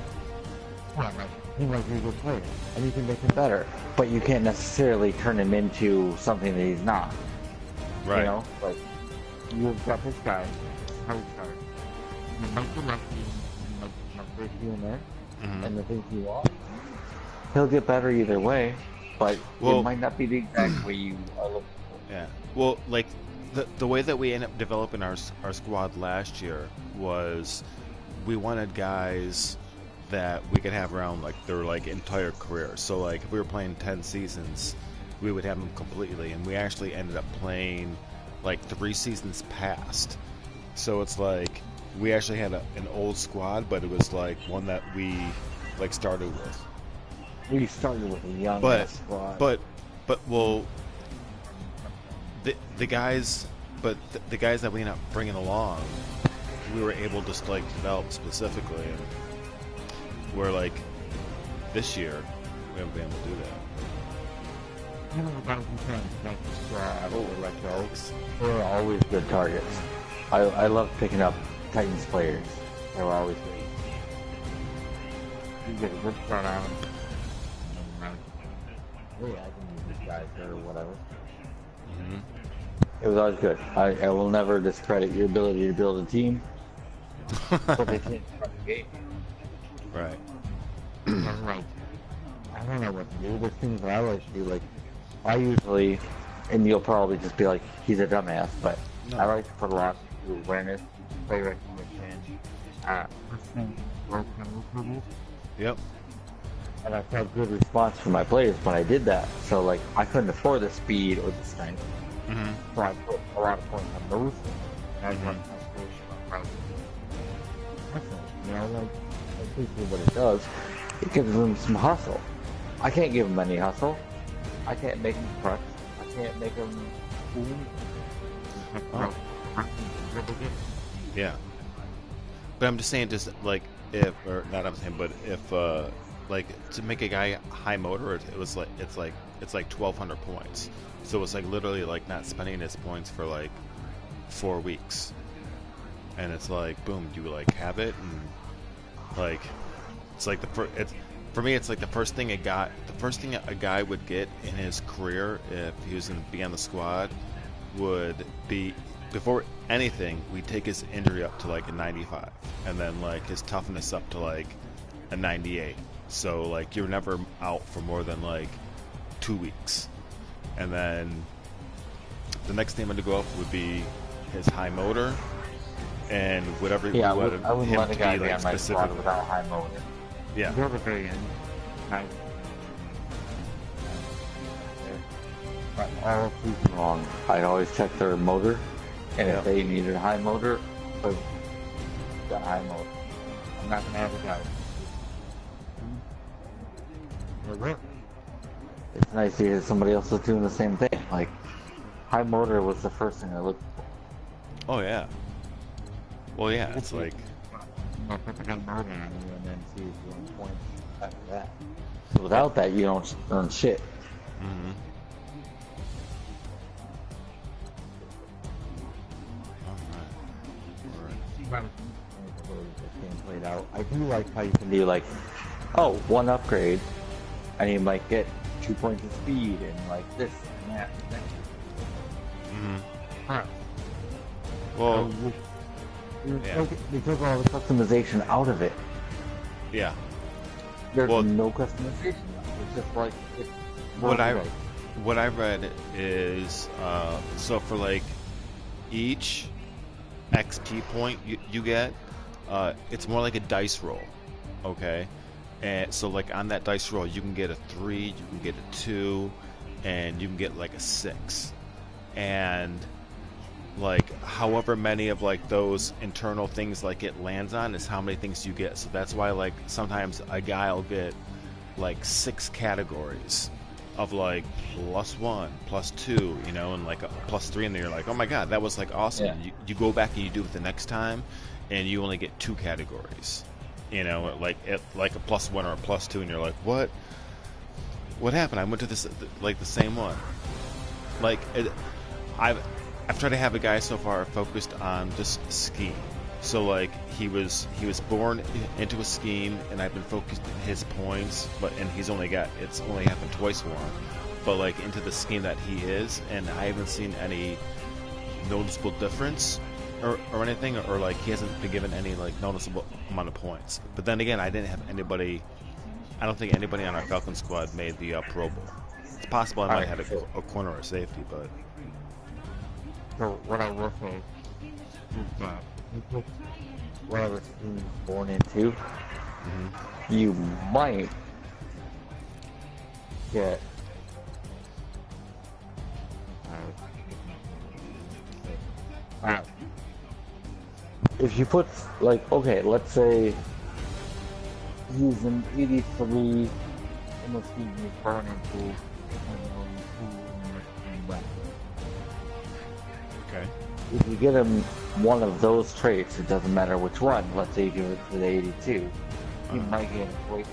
Yeah, like he might be a good player, and you can make him better, but you can't necessarily turn him into something that he's not. Right. You know, like you've got this guy, how he starts. You might be lucky, you might be numbers here and there, and the things you want. He'll get better either way, but it might not be the exact way you are looking for. Yeah. Well, like the way that we ended up developing our squad last year was we wanted guys that we could have around like their like entire career. So like if we were playing 10 seasons, we would have them completely, and we actually ended up playing like 3 seasons past. So it's like we actually had an old squad, but it was like one that we like started with. We started with a young squad. But well, the guys that we ended up bringing along, we were able to like develop specifically, and we're like this year we haven't been able to do that. You know, about they're always good targets. I love picking up Titans players. They were always great. You get a good start on them. Yeah, I can use these guys or whatever. It was always good. I will never discredit your ability to build a team, but they can't run the game. Right. I'm like, I don't know what to do. There's things that I like to do. Like, I usually, and you'll probably just be like, he's a dumbass, but I like to put a lot into awareness, play recognition, Yep. and I felt good response from my players when I did that. So like I couldn't afford the speed or the strength, so I put a lot of points on those things. And I run you know, like basically what it does, it gives them some hustle. I can't give them any hustle. I can't make them crush. I can't make them Yeah. But I'm just saying, just like if, or not I'm saying, but if like to make a guy high motor, it was like it's like 1,200 points. So it's like literally like not spending his points for like 4 weeks, and it's like boom, you like have it, and like it's like for me it's like the first thing a guy would get in his career if he was going to be on the squad would be, before anything, we take his injury up to like a 95, and then like his toughness up to like a 98. So like you're never out for more than like 2 weeks, and then the next thing I'm going to go up would be his high motor, and whatever. Yeah, we I wouldn't let a guy be be on my squad without high motor. Yeah. You're the very end. But all season long, I'd always check their motor, and if they needed a high motor, I got a high motor. I'm not gonna have a guy. It's nice to hear somebody else is doing the same thing. Like, high motor was the first thing I looked for. Oh yeah. Well, yeah, it's like. And then see if you earn points after that. So without that, you don't earn shit. Mm-hmm. Played out. I do like how you can do like, oh, one upgrade, and you might get 2 points of speed and like this and that. Mm-hmm. Huh. Well, they took all the customization out of it. Yeah. There's no customization. It's just like what I read is so for like each XP point you get, it's more like a dice roll, okay? And so like on that dice roll, you can get a 3, you can get a 2, and you can get like a 6, and like however many of like those internal things like it lands on is how many things you get. So that's why like sometimes a guy will get like 6 categories of like +1, +2, you know, and like a +3, and then you're like, oh my god, that was like awesome. Yeah. You go back and you do it the next time, and you only get 2 categories, you know, like like a +1 or a +2, and you're like, what happened? I went to this like the same one. Like I've tried to have a guy so far focused on just scheme. So like he was born into a scheme, and I've been focused on his points, and it's only happened twice for him. But like into the scheme that he is, and I haven't seen any noticeable difference or anything, or like he hasn't been given any like noticeable amount of points. But then again, I don't think anybody on our Falcon squad made the Pro Bowl. It's possible I might have had a corner or a safety, but. So what I will say is that whatever team he's born into, you might get if you put like, okay, let's say he's an 83 in the team he's born into. Okay. If you get him one of those traits, it doesn't matter which one. Let's say you give it to the 82, you might get a trait.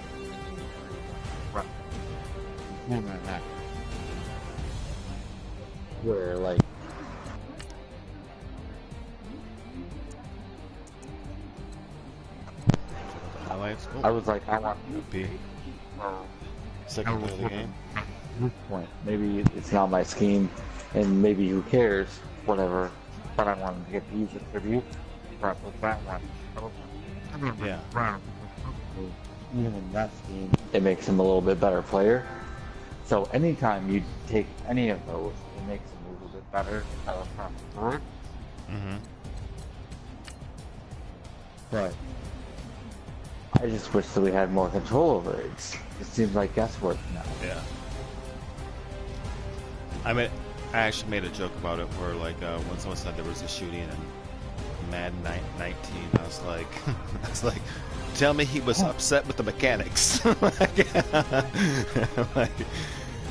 Where like I was like, I want to be second play of the game. This point, maybe it's not my scheme, and maybe who cares, whatever. But I wanted to get these attributes. But with that one, yeah. Even in that scheme, it makes him a little bit better player. So anytime you take any of those, it makes him a little bit better across the board. But I just wish that we had more control over it. It seems like guesswork now. Yeah. I mean, I actually made a joke about it where, like, when someone said there was a shooting in Madden 19, I was like, tell me he was upset with the mechanics. Like,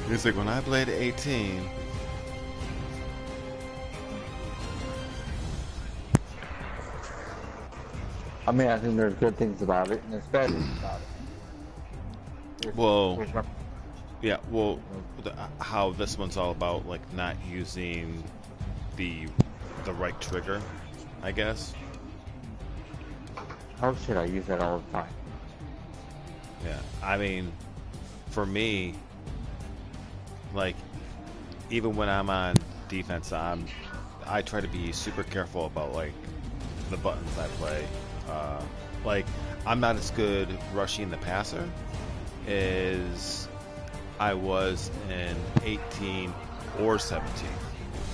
it's like, when I played 18. I mean, I think there's good things about it, and there's bad things about it. Well, yeah, well, how this one's all about, like, not using the right trigger, I guess. How should I use that all the time? Yeah, I mean, for me, like, even when I'm on defense, I try to be super careful about, like, the buttons I play. Like, I'm not as good rushing the passer as I was in 18 or 17.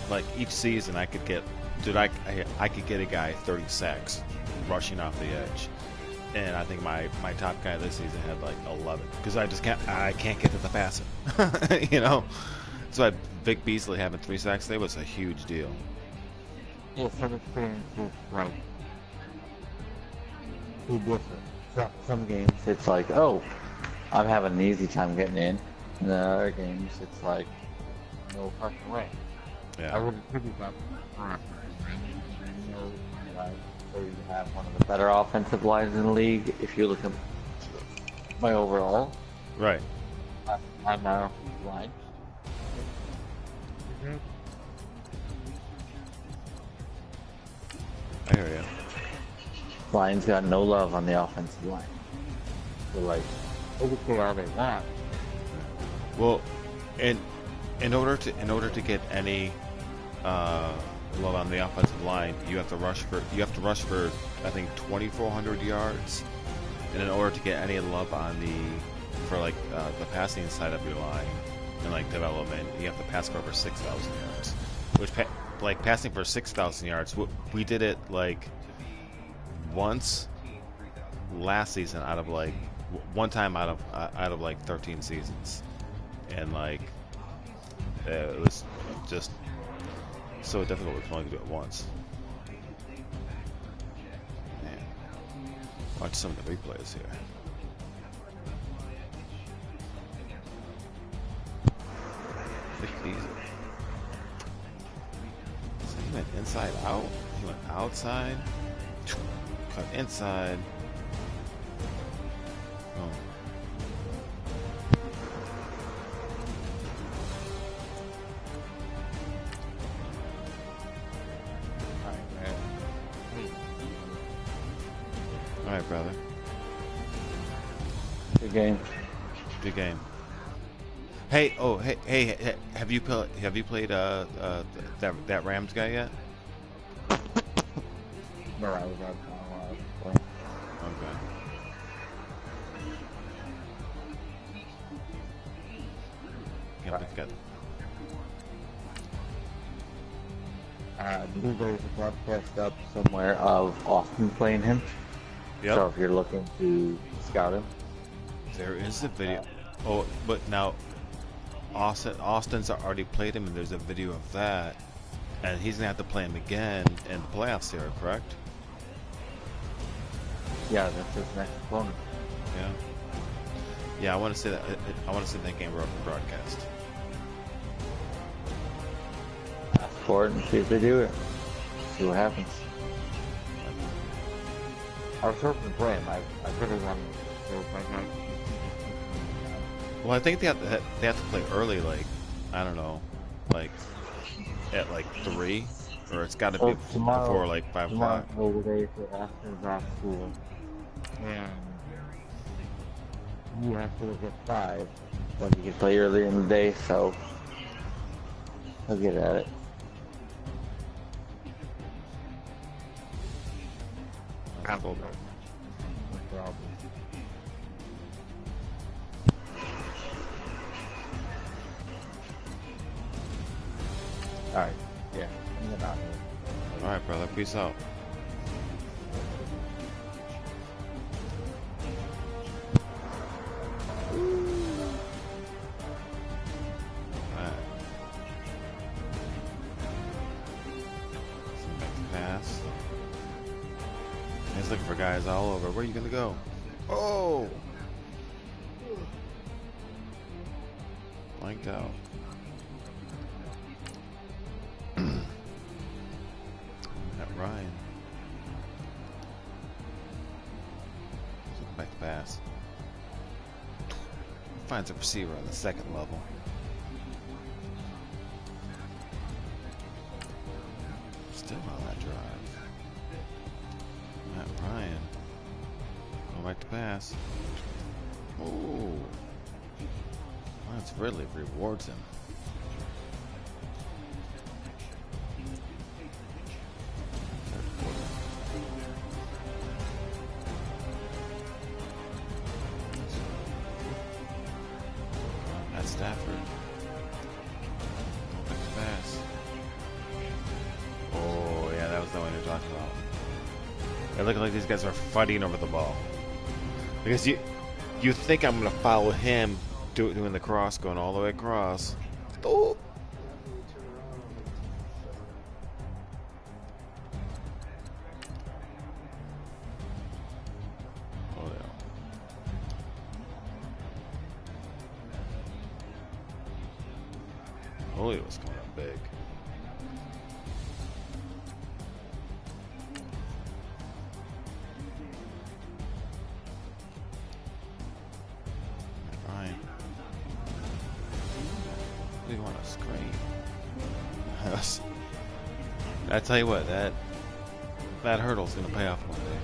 Like each season, I could get, dude, I could get a guy 30 sacks rushing off the edge, and I think my top guy this season had like 11 because I can't get to the passer, you know. So Vic Beasley having 3 sacks today was a huge deal. Yeah, some experiences like too different. Some games it's like, oh, I'm having an easy time getting in. And then other games it's like, no fucking way. Yeah. I would attribute that. You know, like, so you have one of the better offensive lines in the league. If you look at my overall, Right. I'm our offensive line. I hear you. Lions got no love on the offensive line. They're like, they can say all they want. Well, in order to get any love on the offensive line, you have to rush for I think 2,400 yards, and in order to get any love on the passing side of your line and like development, you have to pass for over 6,000 yards. Which like passing for 6,000 yards, we did it like once last season out of like one time out of like 13 seasons, and like it was just so difficult. We can only do it once. Man, watch some of the replays here. So he went inside out. He went outside. Cut inside. Oh. All right, brother. Good game. Good game. Hey, hey, have you played that Rams guy yet? No, I was out playing. Okay. Yeah, but got. There's a broadcast up somewhere of Austin playing him. Yep. So if you're looking to scout him, There is a video. Oh, but now Austin's already played him, and there's a video of that, and he's gonna have to play him again in the playoffs here, correct? yeah, that's his next opponent. Yeah. Yeah, I want to see that. I want to see that game broadcast. Ask for it and see if they do it. See what happens. I was hoping to play him. I could have won. Well, I think they have to play early, like I don't know, like at like 3, or it's got to be before like 5 o'clock. Over there for Austin's off school, and you have to look at 5, but you can play earlier in the day, so I'll get at it. Apple. No problem. Alright, yeah, I'm gonna out here. All right, brother. Peace out. Alright. Pass. He's looking for guys all over. Where are you gonna go? Oh! Blanked out. That Ryan. Looking back to pass. Finds a receiver on the second level. Still on that drive. Matt Ryan. Go back to pass. Ooh. That's really rewards him. That's It looked like these guys are fighting over the ball. Because you think I'm gonna follow him doing the cross, going all the way across. Oh. Holy was coming up big. Fine. We want to scream. I tell you what, that hurdle's gonna pay off one day.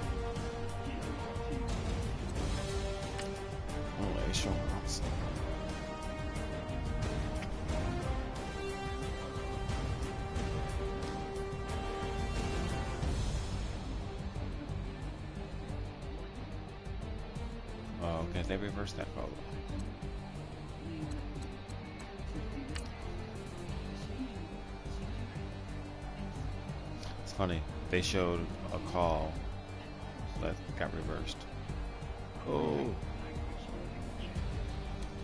Oh, sure. Okay, they reversed that problem. It's funny, they showed a call that got reversed. Oh,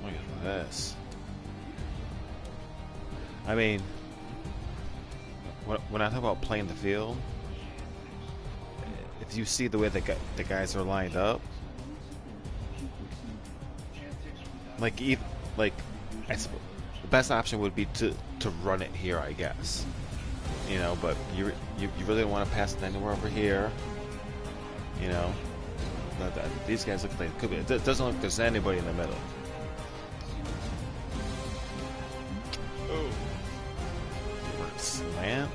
look at this. I mean, when I talk about playing the field, if you see the way the guys are lined up, the best option would be to run it here, I guess. You know, but you really don't want to pass it anywhere over here. You know, these guys look like it could be. It doesn't look like there's anybody in the middle. Oh, slam!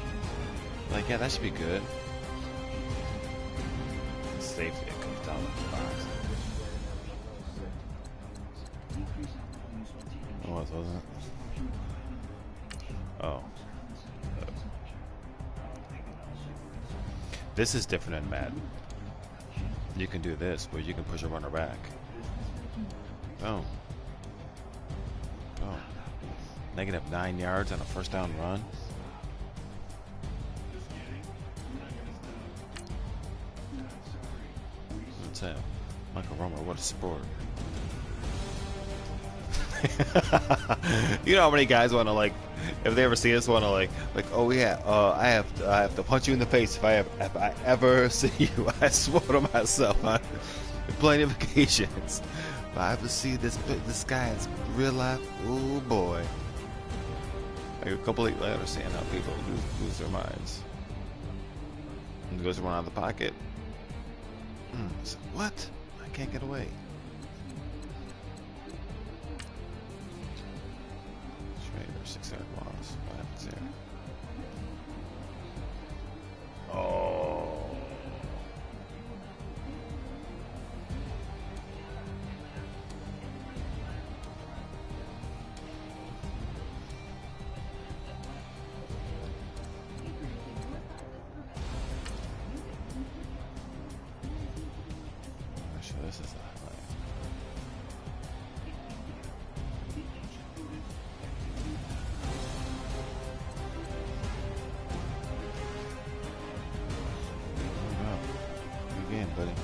Like, yeah, that should be good. Safety, it comes down the box. Wasn't it? Oh. This is different in Madden. You can do this, where you can push a runner back. Oh. Oh. Negative 9 yards on a first down run. What's that? Michael Romer, what a sport. You know how many guys want to, like, if they ever see this, want to like, oh yeah, I have to punch you in the face if I ever see you. I swore to myself on plenty of occasions. If I ever see this guy in real life, oh boy. I completely understand how people lose their minds. And goes one out of the pocket. So what? I can't get away. Schrader, 6-yard loss. What happens there? Oh. Actually, this is the highlight. Again, buddy.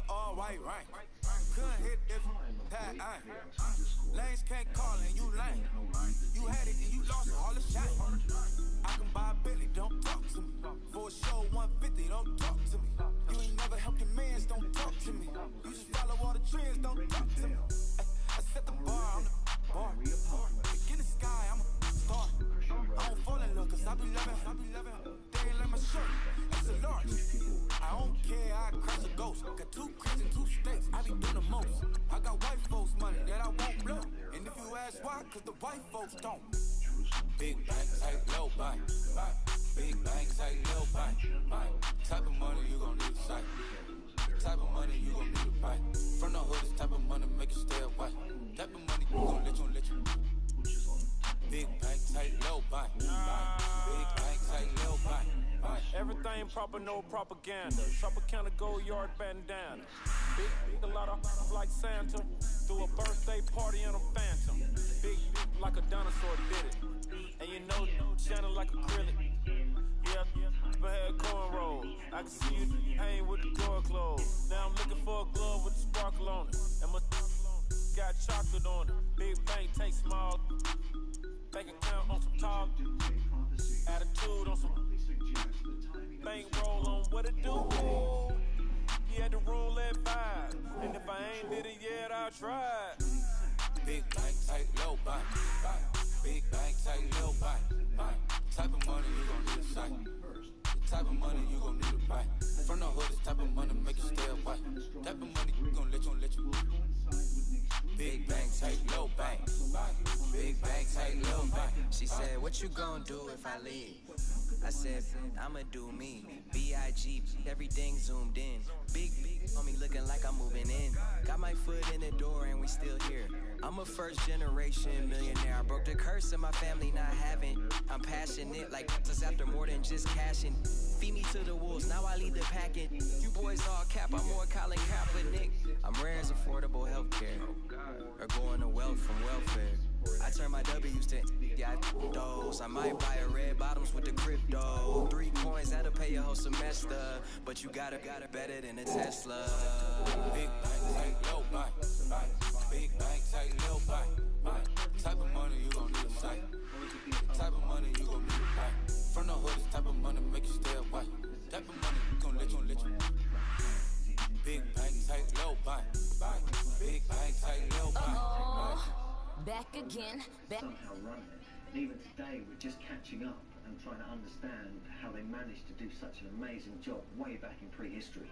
All white, right? Couldn't hit if that lanes can't call and you lame. You had it and you lost all the shine. I can buy a Billy, don't talk to me. For a show 150, don't talk to me. You ain't never helped your mans, don't talk to me. You just follow all the trends, don't talk to me. I set the bar, I'm the bar. In the sky, I'm a star. I don't fall in love, cause I be loving. They ain't like my shirt, it's a large. I don't care, I crash a ghost. Got 2 cribs and 2 states, I be doing the most. I got white folks money that I won't blow. And if you ask why, cause the white folks don't. Big banks, tight, low buy. Big banks, tight, low buy. Type of money you gon' need to sight. Type of money you gon' need to buy. From the hood, this type of money make you stay away. Type of money you gon' let you. Big bank, tight, low buy. Big bank, tight, low buy. Everything proper, no propaganda. Tropicana, go yard bandana. Big, a lot of like Santa. Threw a birthday party in a phantom. Big like a dinosaur did it. And you know, shining like acrylic. Yeah, I had cornrows. I can see you hang with the door closed. Now I'm looking for a glove with a sparkle on it. And my got chocolate on it. Big bank take small. Bank account on some talk. Attitude on some bank roll on what it do. He had the roulette vibe. And if I ain't did it yet, I'll try. Big bank, tight, low bank. Big bank, tight, low bank. Type of money you gon' need a sight. The type of money you gon' need to buy. From the hood, this type of money make you stay away. Type of money you gon' let you. Big bang, tight, low bang. Big bang, tight, low bang. She said, what you gon' do if I leave? I said, I'ma do me. B.I.G. Everything zoomed in. Big on me looking like I'm moving in. Got my foot in the door and we still here. I'm a first generation millionaire. I broke the curse of my family not having. I'm passionate like this after more than just cashing. Feed me to the wolves, now I lead the packing. You boys all cap, I'm more Colin Kaepernick. I'm rare as affordable healthcare. Or going to wealth from welfare. I turn my W's to those. I might buy a red bottoms with the crypto. 3 coins that'll pay your whole semester. But you gotta better than a Tesla. Big bank, tight, low bank. Big bank, tight, low bank. Type of money you gon' need a sight. Type of money you gon' need to buy. From the hood, this type of money make you stay away. Type of money you gon' let you. Big bank, tight, low bank. Big bank, tight, low bank. Back again. Somehow running it. And even today, we're just catching up and trying to understand how they managed to do such an amazing job way back in prehistory.